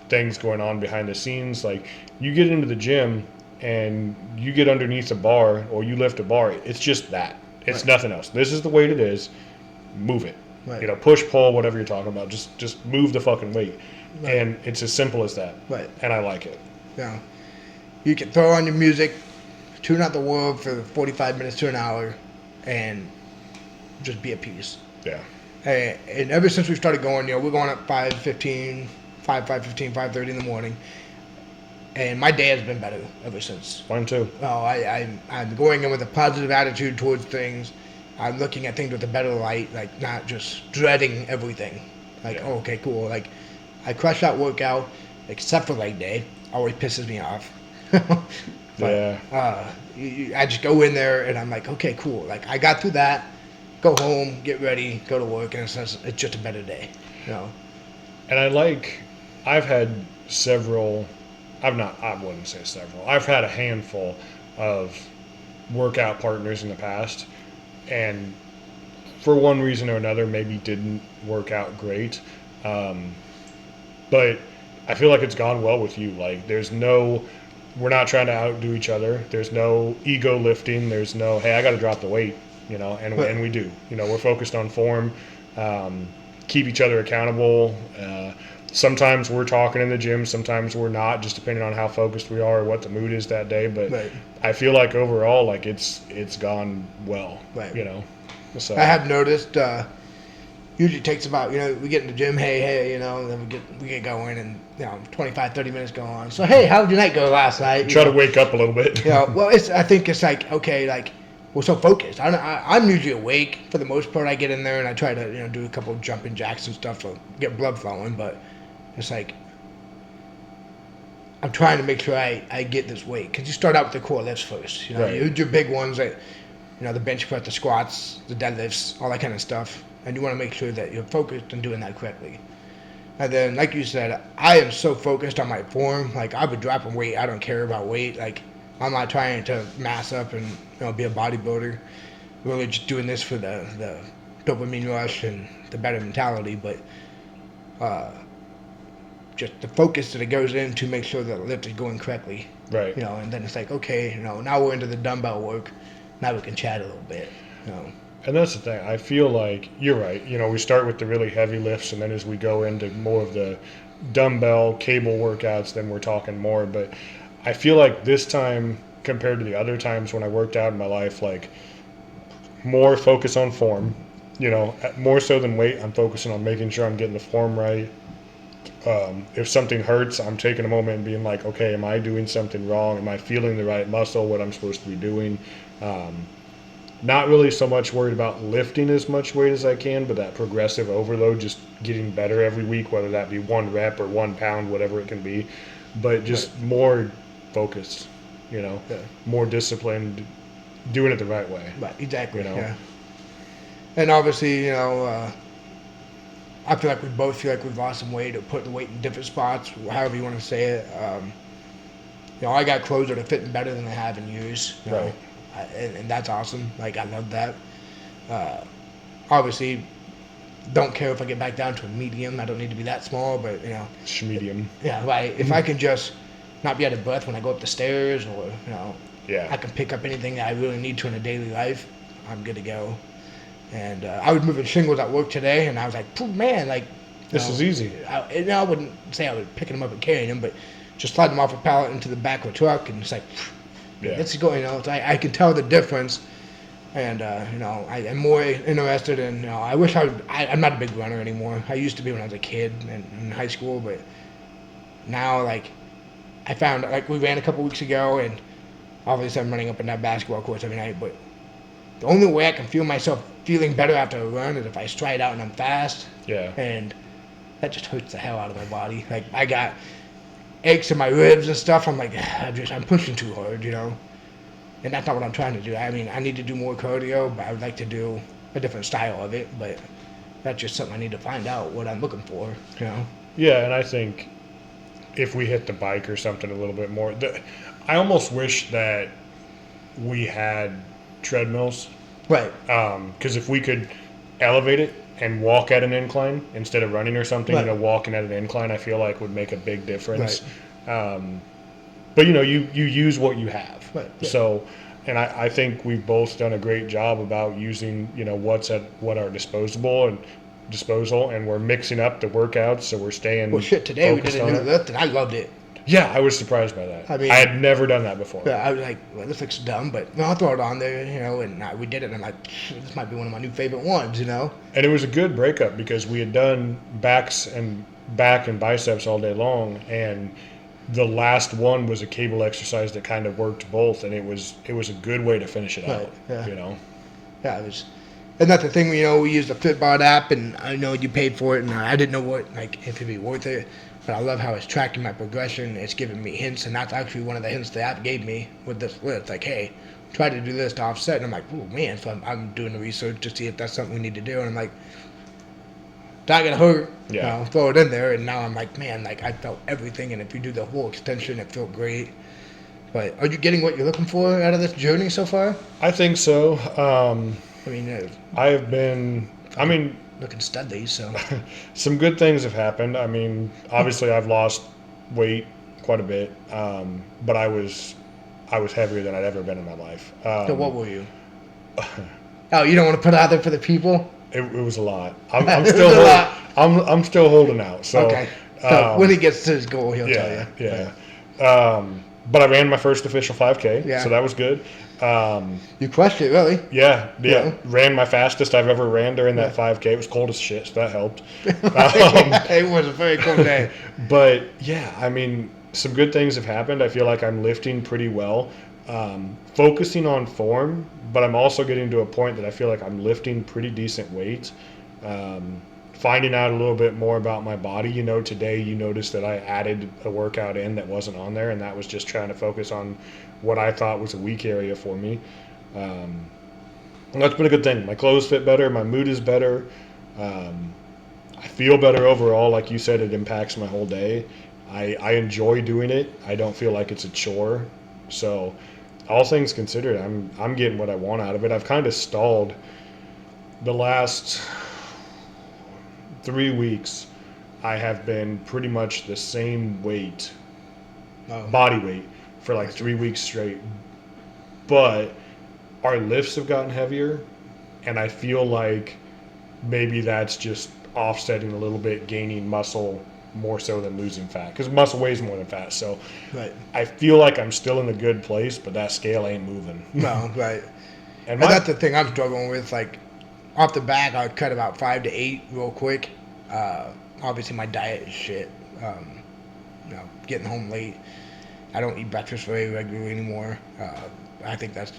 things going on behind the scenes. You get into the gym and you get underneath a bar or you lift a bar, it's just that. It's Right. nothing else. This is the weight it is. Move it. Right. Push, pull, whatever you're talking about. Just move the fucking weight. Right. And it's as simple as that. Right. And I like it. Yeah. You can throw on your music, tune out the world for 45 minutes to an hour, and just be at peace. Yeah. And ever since we started going, we're going at 5:15, 5:30 in the morning. And my day has been better ever since. Mine too. I'm going in with a positive attitude towards things. I'm looking at things with a better light, not just dreading everything. Yeah. Oh, okay, cool. I crush that workout, except for leg day. Always pisses me off. But, yeah. I just go in there and I'm like, okay, cool. I got through that. Go home, get ready, go to work, and it's just a better day. And I've had several. I wouldn't say several. I've had a handful of workout partners in the past, and for one reason or another, maybe didn't work out great. But I feel like it's gone well with you. We're not trying to outdo each other. There's no ego lifting. There's no, hey, I got to drop the weight, and we do. We're focused on form, keep each other accountable. Sometimes we're talking in the gym, sometimes we're not, just depending on how focused we are or what the mood is that day. But Right. I feel like overall, it's gone well. Right. So I have noticed usually takes about, we get in the gym, hey, and then we get going, and 25, 30 minutes go on. So hey, how did your night go last night? Try to wake up a little bit. Well, I think it's like, okay, like we're so focused. I'm usually awake for the most part. I get in there and I try to do a couple of jumping jacks and stuff to get blood flowing, but it's like I'm trying to make sure I get this weight, because you start out with the core lifts first. Right. You do your big ones, that the bench press, the squats, the deadlifts, all that kind of stuff, and you want to make sure that you're focused and doing that correctly. And then, like you said, I am so focused on my form. Like, I've been dropping weight. I don't care about weight. Like, I'm not trying to mass up and be a bodybuilder. Really just doing this for the dopamine rush and the better mentality. But just the focus that it goes in to make sure that the lift is going correctly. Right. And then it's like, okay, now we're into the dumbbell work. Now we can chat a little bit. And that's the thing. I feel like you're right. We start with the really heavy lifts, and then as we go into more of the dumbbell cable workouts, then we're talking more. But I feel like this time compared to the other times when I worked out in my life, like more focus on form. More so than weight, I'm focusing on making sure I'm getting the form right. If something hurts, I'm taking a moment and being like, okay, am I doing something wrong? Am I feeling the right muscle, what I'm supposed to be doing? Not really so much worried about lifting as much weight as I can, but that progressive overload, just getting better every week, whether that be 1 rep or 1 pound, whatever it can be. But just more focused, more disciplined, doing it the right way. Right, exactly. Yeah. And obviously, I feel like we both feel like we've lost some weight or put the weight in different spots, however you want to say it. I got clothes that are fitting better than I have in years. Right. And that's awesome. Like, I love that. Obviously, don't care if I get back down to a medium. I don't need to be that small, but Medium. Yeah, right. If I can just not be out of breath when I go up the stairs, or I can pick up anything that I really need to in a daily life, I'm good to go. And I was moving shingles at work today, and I was like, man, like this is easy. I wouldn't say I was picking them up and carrying them, but just sliding them off a pallet into the back of a truck, and it's like, this is going. I can tell the difference, and I'm more interested in. I wish I'm not a big runner anymore. I used to be when I was a kid and in high school, but now, like, I found, like, we ran a couple weeks ago, and obviously I'm running up in that basketball course every night, but the only way I can feel myself feeling better after a run is if I stride out and I'm fast. Yeah. And that just hurts the hell out of my body. Like, I got aches in my ribs and stuff. I'm like, I'm pushing too hard, And that's not what I'm trying to do. I mean, I need to do more cardio, but I would like to do a different style of it. But that's just something I need to find out what I'm looking for, Yeah, and I think if we hit the bike or something a little bit more, I almost wish that we had treadmills. Right. Because if we could elevate it and walk at an incline instead of running or something, walking at an incline, I feel like would make a big difference. Right. But you use what you have. Right. Yeah. So, and I think we've both done a great job about using what's at our disposal, and we're mixing up the workouts, so we're staying. Well, shit, today we did a new lift, and I loved it. Yeah, I was surprised by that. I mean, I had never done that before. Yeah, I was like, well, this looks dumb, but I'll throw it on there, and we did it, and I'm like, this might be one of my new favorite ones, And it was a good breakup because we had done back and biceps all day long, and the last one was a cable exercise that kind of worked both, and it was a good way to finish it out, Yeah, Yeah, it was. And that's the thing, we used the Fitbod app, and I know you paid for it, and I didn't know if it'd be worth it. But I love how it's tracking my progression. It's giving me hints, and that's actually one of the hints the app gave me with this list. Like, hey, try to do this to offset. And I'm like, oh, man. So I'm doing the research to see if that's something we need to do. And I'm like, not going to hurt. Yeah. Throw it in there. And now I'm like, man, like, I felt everything. And if you do the whole extension, it felt great. But are you getting what you're looking for out of this journey so far? I think so. I have been... looking studly, so some good things have happened. I mean, obviously I've lost weight quite a bit, but I was heavier than I'd ever been in my life. So what were you? Oh, you don't want to put it out there for the people? It was a lot. I'm still holding out. So okay. So when he gets to his goal, he'll tell you. Yeah. but I ran my first official 5K, Yeah. so that was good. You crushed it, really. Yeah. Yeah. Ran my fastest I've ever ran during that Yeah. 5K. It was cold as shit, so that helped. It was a very cold day. But yeah, I mean, some good things have happened. I feel like I'm lifting pretty well, focusing on form, but I'm also getting to a point that I feel like I'm lifting pretty decent weights. Finding out a little bit more about my body. Today you noticed that I added a workout in that wasn't on there, and that was just trying to focus on what I thought was a weak area for me. And that's been a good thing. My clothes fit better. My mood is better. I feel better overall. Like you said, it impacts my whole day. I enjoy doing it. I don't feel like it's a chore. So, all things considered, I'm getting what I want out of it. I've kind of stalled the last 3 weeks. I have been pretty much the same weight, body weight, for like 3 weeks straight. But our lifts have gotten heavier, and I feel like maybe that's just offsetting a little bit, gaining muscle more so than losing fat, because muscle weighs more than fat. So Right. I feel like I'm still in a good place, but that scale ain't moving. No, right. And And that's the thing I'm struggling with. Like, off the back, I cut about 5 to 8 real quick. Obviously, my diet is shit. Getting home late. I don't eat breakfast very regularly anymore. I think that's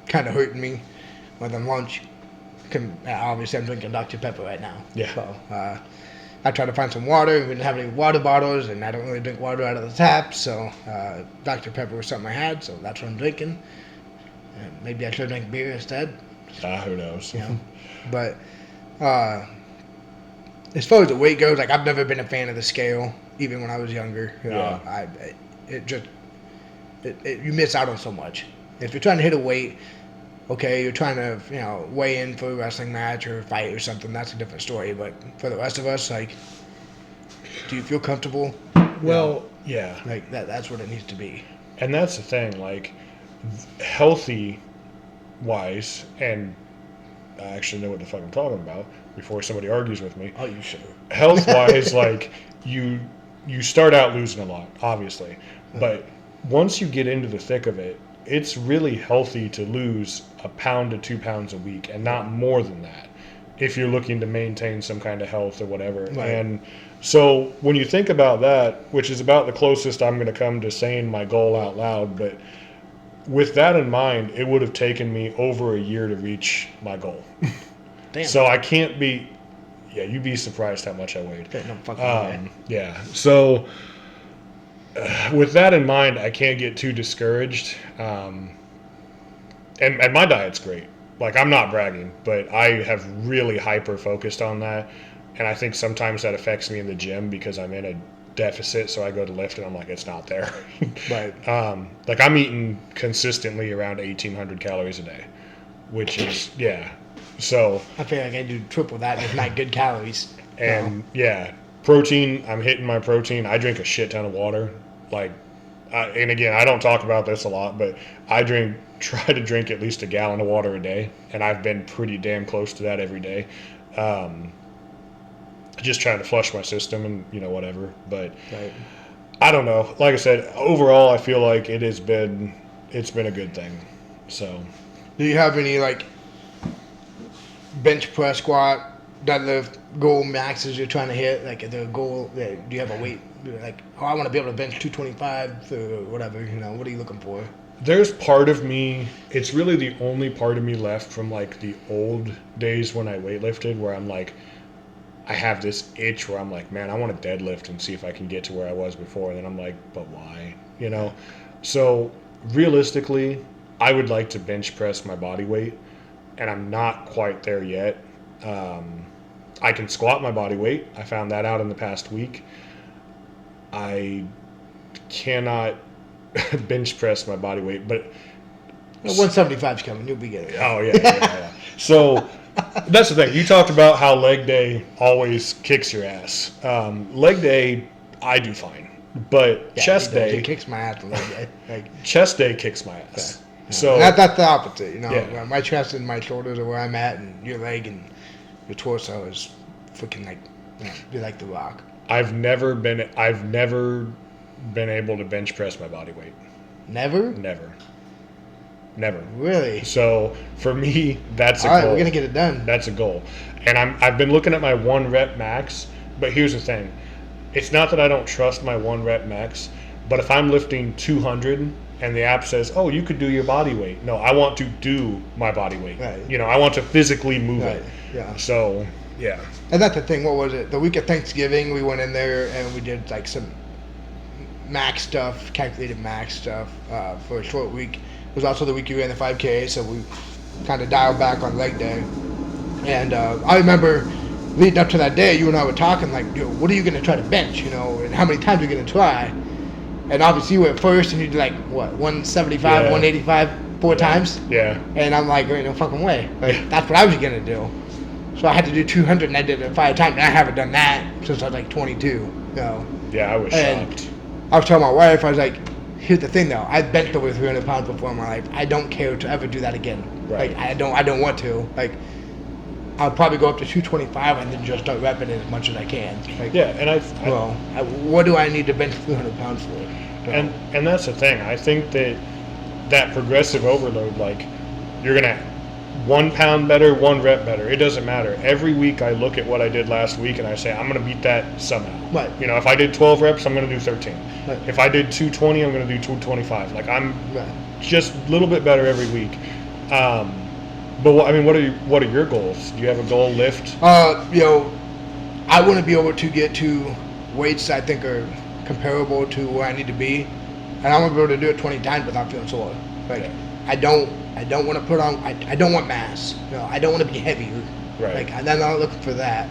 kind of hurting me. More than lunch. Obviously, I'm drinking Dr. Pepper right now. Yeah. So, I try to find some water. We didn't have any water bottles, and I don't really drink water out of the tap. So, Dr. Pepper was something I had, so that's what I'm drinking. Maybe I should drink beer instead. Who knows? But as far as the weight goes, like, I've never been a fan of the scale, even when I was younger. You miss out on so much. If you're trying to hit a weight, okay, you're trying to weigh in for a wrestling match or a fight or something, that's a different story. But for the rest of us, like, do you feel comfortable? Well, yeah. Like, that's what it needs to be. And that's the thing, like, healthy wise, and I actually know what the fuck I'm talking about before somebody argues with me. Oh, you should. Health wise, like, you start out losing a lot, obviously. But once you get into the thick of it, it's really healthy to lose a pound to 2 pounds a week, and not more than that, if you're looking to maintain some kind of health or whatever. Right. And so when you think about that, which is about the closest I'm going to come to saying my goal out loud, but with that in mind, it would have taken me over a year to reach my goal. Damn. So I can't be. Yeah, you'd be surprised how much I weighed. No fucking way. Yeah. So with that in mind, I can't get too discouraged. And my diet's great. Like, I'm not bragging, but I have really hyper focused on that. And I think sometimes that affects me in the gym because I'm in a deficit, so I go to lift and I'm like, it's not there. Right. Like, I'm eating consistently around 1,800 calories a day, which is, yeah. So I feel like I do triple that, if not good calories. and yeah, protein, I'm hitting my protein. I drink a shit ton of water. Like, and again, I don't talk about this a lot, but I try to drink at least a gallon of water a day, and I've been pretty damn close to that every day. Just trying to flush my system and whatever. But Right. I don't know. Like I said, overall, I feel like it's been a good thing. So, Do you have any, like, bench press, squat, deadlift goal maxes you're trying to hit? Like, the goal, do you have a weight? Like, I want to be able to bench 225 or whatever. What are you looking for? there's part of me, it's really the only part of me left from like the old days when I weightlifted, where I'm like, I have this itch where I'm like, man, I want to deadlift and see if I can get to where I was before. And then I'm like, but why? So realistically, I would like to bench press my body weight, and I'm not quite there yet. I can squat my body weight. I found that out in the past week. I cannot bench press my body weight, but 175's coming. You'll be good. oh yeah. So that's the thing. You talked about how leg day always kicks your ass. Leg day, I do fine, but Yeah, chest he day, kicks my ass. Like, chest day kicks my ass. So that's the opposite. Yeah. My chest and my shoulders are where I'm at, and your leg and your torso is freaking like, you're like the Rock. I've never been able to bench press my body weight. Never? Never. Really? So for me, that's a All right, goal. we're gonna get it done. That's a goal. And I've been looking at my 1 rep max, but here's the thing. It's not that I don't trust my 1 rep max, but if I'm lifting 200 and the app says, "Oh, you could do your body weight." No, I want to do my body weight. Right. You know, I want to physically move Right. it. Yeah. So, yeah. And that's the thing. What was it? The week of Thanksgiving, we went in there and we did like some max stuff, calculated max stuff for a short week. It was also the week you ran the 5K, so we kind of dialed back on leg day. And I remember leading up to that day, you and I were talking like, what are you going to try to bench, and how many times you're going to try? And obviously you went first and you did like, what, 175, 185, 4 times? Yeah. And I'm like, ain't no fucking way. Like, that's what I was going to do. So I had to do 200 and I did it 5 times. And I haven't done that since I was like 22. Yeah, I was shocked. I was telling my wife, I was like, here's the thing though, I've benched over 300 pounds before in my life. I don't care to ever do that again. Right. Like, I don't want to. Like, I'll probably go up to 225 and then just start repping it as much as I can. Like, Yeah, and what do I need to bench 300 pounds for? And that's the thing. I think that progressive overload, like, you're gonna 1 pound better, 1 rep better. It doesn't matter. Every week I look at what I did last week and I say I'm gonna beat that somehow. Right. You know, if I did 12 reps, I'm gonna do 13. Right. If I did 220, I'm gonna do 225. Like, I'm Right. just a little bit better every week. But what are your goals? Do you have a goal lift? I want to be able to get to weights I think are comparable to where I need to be, and I want to be able to do it 20 times without feeling sore. Like, Yeah. I don't want to put on. I don't want mass. I don't want to be heavier. Right. Like, I'm not looking for that.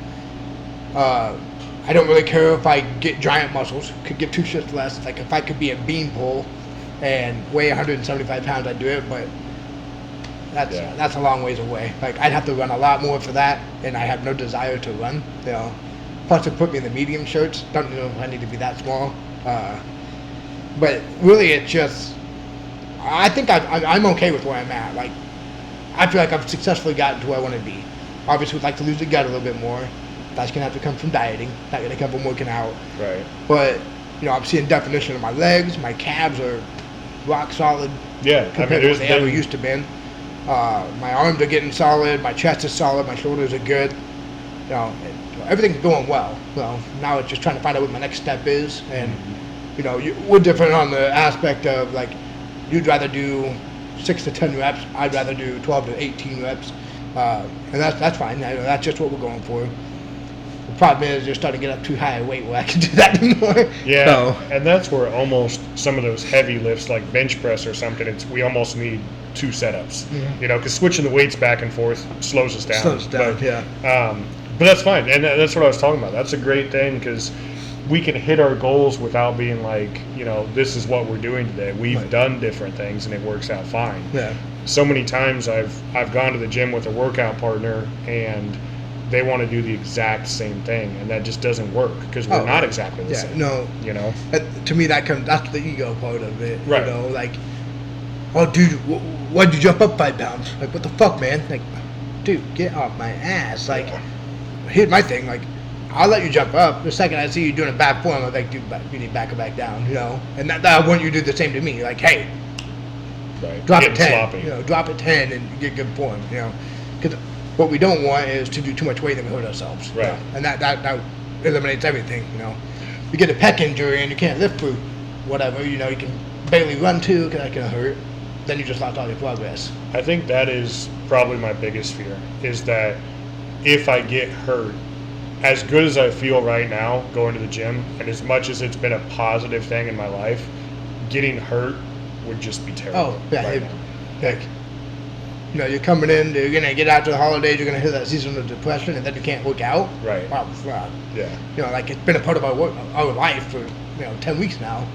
I don't really care if I get giant muscles. Could get 2 shifts less. Like, if I could be a beanpole and weigh 175 pounds, I'd do it. But that's a long ways away. Like, I'd have to run a lot more for that, and I have no desire to run. Plus, it put me in the medium shirts. Don't know if I need to be that small. But really, it's just, I think I'm okay with where I'm at. Like, I feel like I've successfully gotten to where I want to be. Obviously, would like to lose the gut a little bit more. That's gonna have to come from dieting. Not gonna come from working out. Right. But I'm seeing definition of my legs. My calves are rock solid. Yeah. Compared to what they ever used to be. My arms are getting solid. My chest is solid. My shoulders are good. Everything's going well. Now it's just trying to find out what my next step is. And we're different on the aspect of, like, you'd rather do 6 to 10 reps. I'd rather do 12 to 18 reps. And that's fine. That's just what we're going for. The problem is just starting to get up too high a weight where I can do that anymore. Yeah, and that's where almost some of those heavy lifts, like bench press or something, we almost need 2 setups. Mm-hmm. Because switching the weights back and forth slows us down. Yeah. But that's fine, and that's what I was talking about. That's a great thing because we can hit our goals without being like, this is what we're doing today. We've done different things and it works out fine. Yeah. So many times I've gone to the gym with a workout partner and they want to do the exact same thing, and that just doesn't work because we're not exactly the same. No. To me, that's the ego part of it. Right. Like, oh, dude, why'd you jump up 5 pounds? Like, what the fuck, man? Like, dude, get off my ass. Like, here's my thing. Like, I'll let you jump up. The second I see you doing a bad form, I'm like, dude, you need to back it back down. And that I want you to do the same to me. Like, hey, drop it 10. Sloppy. Drop it 10 and you get good form. Because what we don't want is to do too much weight and we hurt ourselves. Right. And that eliminates everything. You get a pec injury and you can't lift for whatever. You can barely run too because that can hurt. Then you just lost all your progress. I think that is probably my biggest fear, is that if I get hurt, as good as I feel right now going to the gym, and as much as it's been a positive thing in my life, getting hurt would just be terrible. Oh, yeah. Right now. You're coming in, you're going to get out to the holidays, you're going to hit that season of depression, and then you can't work out. Right. Wow. Yeah. Like, it's been a part of our life for 10 weeks now.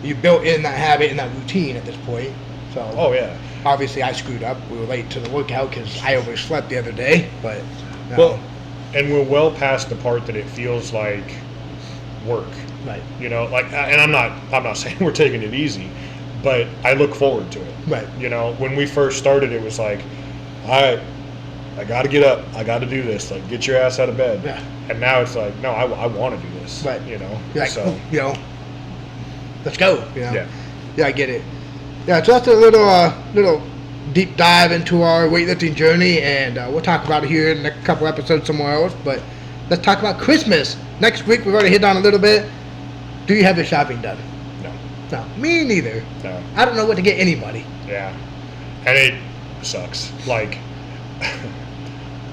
You built in that habit and that routine at this point. So. Oh, yeah. Obviously, I screwed up. We were late to the workout because I overslept the other day. But well, and we're well past the part that it feels like work. Right. And I'm not saying we're taking it easy, but I look forward to it. Right. When we first started, it was like, all right, I got to get up. I got to do this. Like, get your ass out of bed. Yeah. And now it's like, no, I want to do this. Right. You're like, so. Let's go. Yeah. Yeah, I get it. Yeah, so that's a little deep dive into our weightlifting journey, and we'll talk about it here in a couple episodes somewhere else. But let's talk about Christmas. Next week, we've already hit on a little bit. Do you have your shopping done? No, me neither. No. I don't know what to get anybody. Yeah, and it sucks. Like,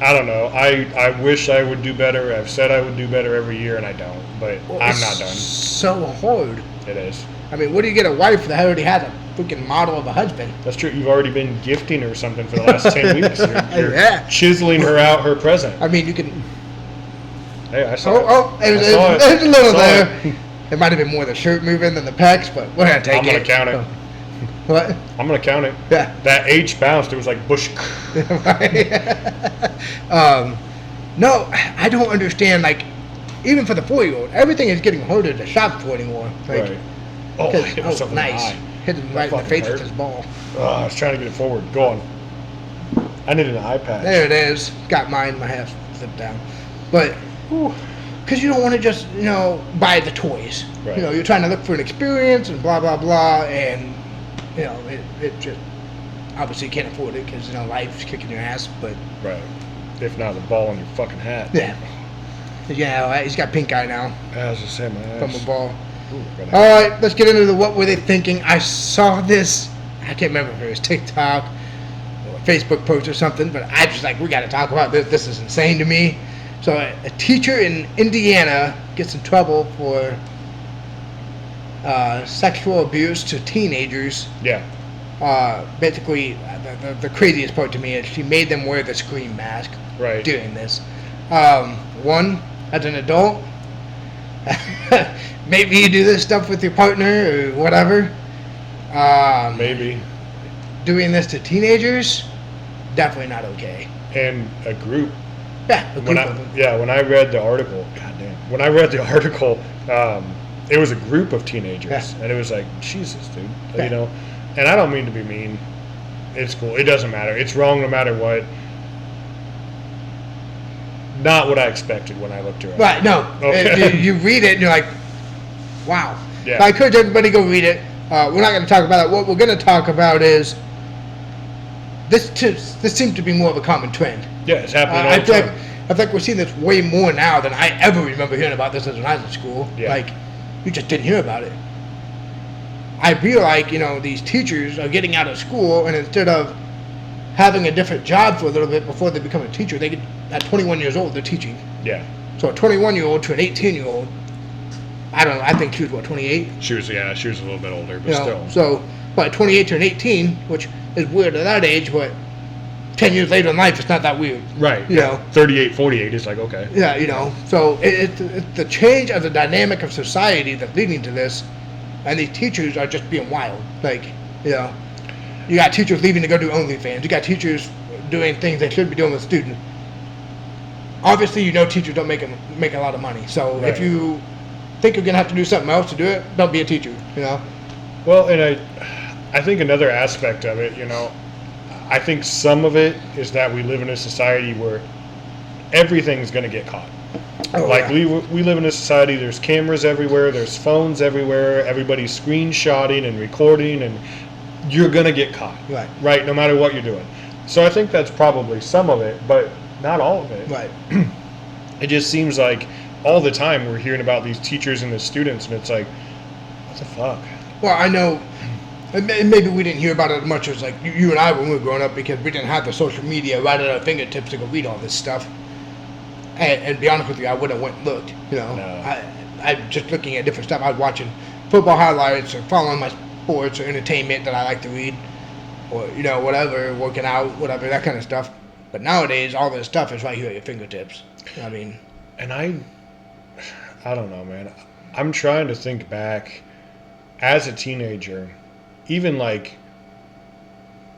I don't know. I wish I would do better. I've said I would do better every year, and I don't. But I'm not done. So hard. It is. I mean, what do you get a wife that already has a freaking model of a husband? That's true. You've already been gifting her something for the last 10 weeks. You're Yeah. chiseling her out her present. I mean, you can. Hey, I saw it. There's a little there. It might have been more the shirt moving than the pecs, but we're gonna take it. I'm gonna count it. What? I'm gonna count it. Yeah. That H bounced. It was like bush. No, I don't understand. Like, even for the 4-year-old, everything is getting harder to shop for anymore. Like, Right. Oh, I hit myself in the nice. eye. Hit him right in the face with his ball. Oh, I was trying to get it forward. Go on. I needed an eye patch. There it is. Got mine. My half slipped down. But, because you don't want to just, buy the toys. Right. You're trying to look for an experience and blah, blah, blah. And, it just, obviously you can't afford it because, life's kicking your ass. But, Right. If not, the ball on your fucking hat. yeah. Yeah, he's got pink eye now I was just saying my ass. from a ball. Ooh, All right, let's get into the what were they thinking. I saw this. I can't remember if it was TikTok or a Facebook post or something, but I just we got to talk about this. This is insane to me. So a teacher in Indiana gets in trouble for sexual abuse to teenagers. Yeah. Basically, the craziest part to me is she made them wear the scream mask Right. doing this. One, as an adult, maybe you do this stuff with your partner or whatever. Maybe. Doing this to teenagers, definitely not okay. And a group. Yeah, a group of them. When I read the article, when I read the article, it was a group of teenagers, Yeah. and it was like, Jesus, dude, Yeah. And I don't mean to be mean. It's cool. It doesn't matter. It's wrong no matter what. Not what I expected when I looked her up. Right, no. Okay. You read it and you're like, wow. Yeah. So I encourage everybody to go read it. We're not going to talk about it. What we're going to talk about is this seems to be more of a common trend. Yeah, it's happening all I the feel time. like we're seeing this way more now than I ever remember hearing about this as when I was in school. Yeah. Like, you just didn't hear about it. I feel like, these teachers are getting out of school, and instead of having a different job for a little bit before they become a teacher, they get, at 21 years old, they're teaching. Yeah. So a 21-year-old to an 18-year-old, I don't know, I think she was, 28? She was a little bit older, but still. So, but 28 to an 18, which is weird at that age, but 10 years later in life, it's not that weird. Right. You know. 38, 48 is like, okay. Yeah, so it's the change of the dynamic of society that's leading to this, and these teachers are just being wild. Like, you got teachers leaving to go do OnlyFans. You got teachers doing things they should be doing with students. Obviously, teachers don't make a lot of money. So Right. if you think you're gonna have to do something else to do it, don't be a teacher. Well, and I think another aspect of it, I think some of it is that we live in a society where everything's going to get caught. Oh, like yeah. we live in a society, there's cameras everywhere, there's phones everywhere, everybody's screenshotting and recording, and you're going to get caught. Right, no matter what you're doing. So I think that's probably some of it, but not all of it. Right. It just seems like all the time we're hearing about these teachers and the students, and it's like, what the fuck? Well, I know, and maybe we didn't hear about it as much as like you and I when we were growing up, because we didn't have the social media right at our fingertips to go read all this stuff. And to be honest with you, I wouldn't have went and looked. No. I'm just looking at different stuff. I was watching football highlights or following my sports or entertainment that I like to read, or whatever, working out, whatever, that kind of stuff. But nowadays, all this stuff is right here at your fingertips. I mean, and I don't know, man. I'm trying to think back as a teenager, even like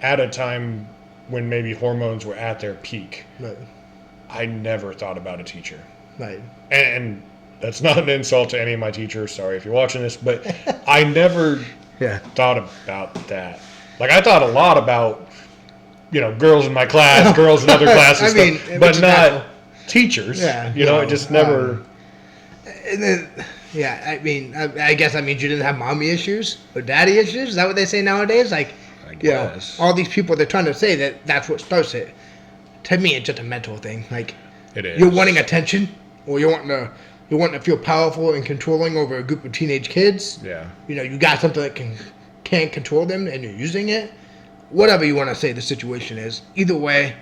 at a time when maybe hormones were at their peak. right, I never thought about a teacher. right, And that's not an insult to any of my teachers. Sorry if you're watching this, but I never thought about that. Like, I thought a lot about, girls in my class, girls in other classes, I mean, stuff, but not teachers. Yeah, it just never. And then Yeah, I mean, I guess that means you didn't have mommy issues or daddy issues. Is that what they say nowadays? Like, I you know, guess. all these people, they're trying to say that that's what starts it. To me, it's just a mental thing. Like, It is. you're wanting attention, or you're wanting to feel powerful and controlling over a group of teenage kids. Yeah. You know, you got something that can control them, and you're using it. Whatever you want to say the situation is, either way,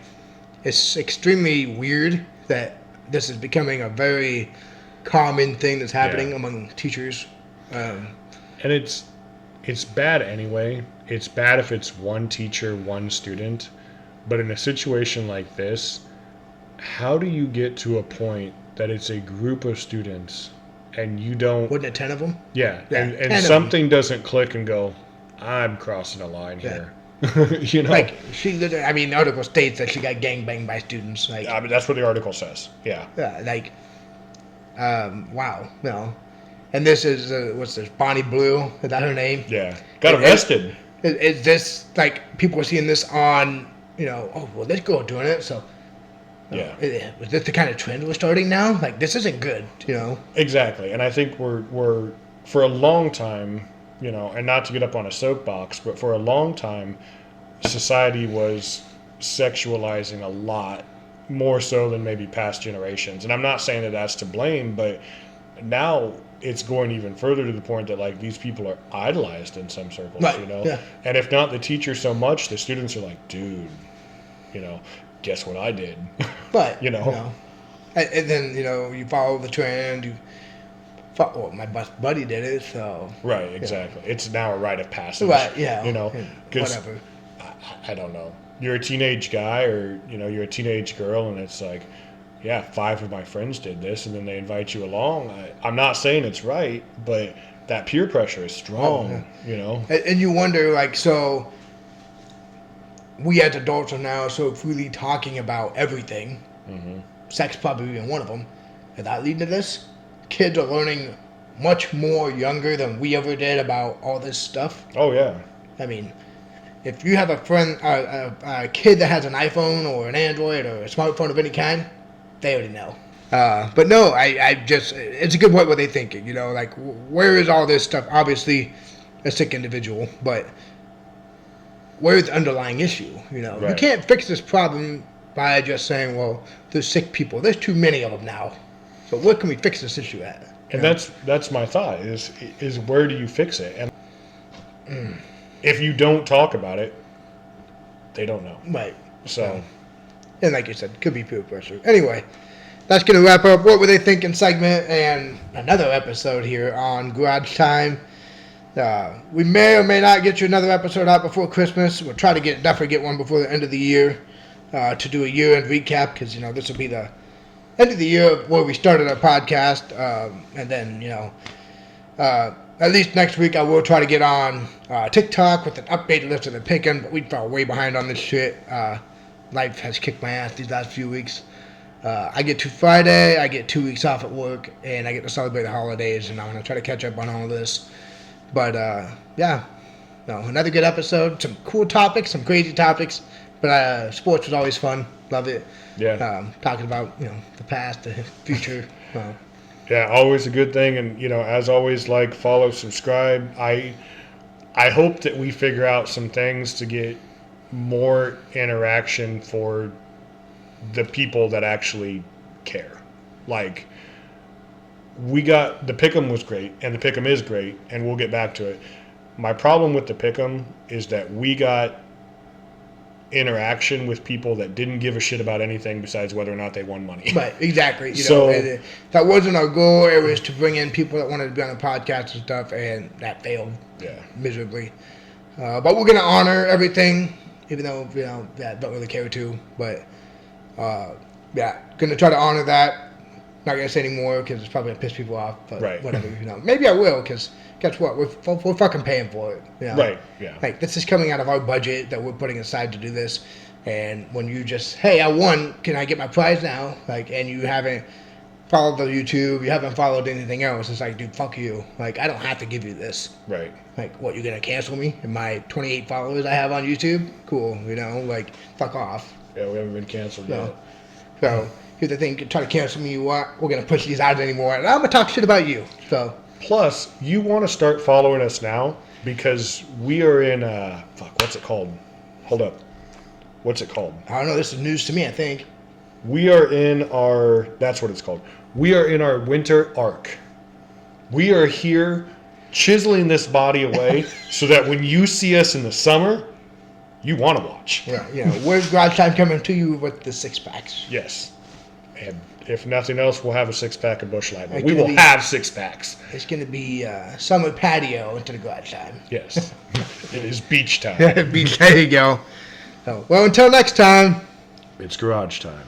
it's extremely weird that this is becoming a very common thing that's happening Yeah. among teachers. And it's bad anyway. It's bad if it's one teacher, one student. But in a situation like this, how do you get to a point that it's a group of students and you don't... Wasn't it 10 of them? Yeah, Yeah, and 10 of something doesn't click and go, I'm crossing a line here. You know? Like, she literally, I mean, the article states that she got gangbanged by students. Like, I mean, that's what the article says. Yeah. like, wow, you know. And this is, what's this, Bonnie Blue? Is that her name? Yeah. Got arrested. Is this, like, people are seeing this on, you know, oh, well, this girl doing it, so. Yeah. Was this the kind of trend we're starting now? Like, this isn't good, you know? Exactly. And I think we're for a long time, you know, and not to get up on a soapbox, but for a long time, society was sexualizing a lot more so than maybe past generations. And I'm not saying that that's to blame, but now it's going even further to the point that, like, these people are idolized in some circles, Right, you know? yeah. And if not the teacher so much, the students are like, dude, you know, guess what I did? But, You know. And then, you know, you follow the trend, well, my best buddy did it, so. Right, exactly. It's now a rite of passage. Right, yeah. You know, and 'cause whatever. I don't know. You're a teenage guy or, you know, you're a teenage girl and it's like, yeah, 5 of my friends did this and then they invite you along. I'm not saying it's right, but that peer pressure is strong, you know? And you wonder, like, so we as adults are now so freely talking about everything. Mm-hmm. Sex probably being one of them. Is that leading to this? Kids are learning much more younger than we ever did about all this stuff. Oh, yeah. I mean, if you have a friend, a kid that has an iPhone or an Android or a smartphone of any kind, they already know. But no, I just, it's a good point what they're thinking, you know, like, where is all this stuff? Obviously, a sick individual, but where's the underlying issue? You know, you Right. can't fix this problem by just saying, well, there's sick people. There's too many of them now. So where can we fix this issue at? And that's my thought is where do you fix it? And if you don't talk about it, they don't know. Right. So, And like you said, could be peer pressure. Anyway, that's going to wrap up What Were They Thinking segment and another episode here on Garage Time. We may or may not get you another episode out before Christmas. We'll try to definitely get one before the end of the year to do a year-end recap because, you know, this will be the end of the year where we started our podcast. And then, you know, at least next week I will try to get on TikTok with an updated list of the picking, but we fell way behind on this shit. Life has kicked my ass these last few weeks. I get to Friday, I get 2 weeks off at work, and I get to celebrate the holidays, and I'm going to try to catch up on all of this. But, yeah, no, another good episode. Some cool topics, some crazy topics, but sports was always fun. Love it. yeah. Talking about, you know, the past, the future. Yeah, always a good thing. And, you know, as always, like, follow, subscribe. I hope that we figure out some things to get more interaction for the people that actually care. Like, we got, the Pick'em was great, and the Pick'em is great, and we'll get back to it. My problem with the Pick'em is that we got interaction with people that didn't give a shit about anything besides whether or not they won money. Right, exactly. You So- know, that wasn't our goal. It was to bring in people that wanted to be on the podcast and stuff, and that failed Yeah. miserably. But we're going to honor everything, even though, you know, yeah, don't really care to. But, yeah, going to try to honor that. Not going to say any more because it's probably going to piss people off. But Right. whatever, you know. Maybe I will because guess what? We're fucking paying for it. You know? Right, yeah. Like, this is coming out of our budget that we're putting aside to do this. And when you just, hey, I won, can I get my prize now? Like, and you haven't followed the YouTube, you haven't followed anything else. It's like, dude, fuck you. Like, I don't have to give you this. Right. Like, what, you're going to cancel me and my 28 followers I have on YouTube? Cool, you know, like, fuck off. Yeah, we haven't been canceled No. yet. So, if they think try to cancel me, we're gonna push these out anymore, and I'm gonna talk shit about you. So plus, you want to start following us now because we are in what's it called? Hold up, what's it called? I don't know. This is news to me. I think We are in our. That's what it's called. We are in our winter arc. We are here chiseling this body away so that when you see us in the summer, you want to watch. Yeah, where's Garage Time coming to you with the 6-packs? Yes. And if nothing else, we'll have a 6-pack of Busch Light. Like We will have 6-packs. It's going to be summer patio into the Garage Time. Yes. It is beach time. Beach, there you go. So, well, until next time. It's garage time.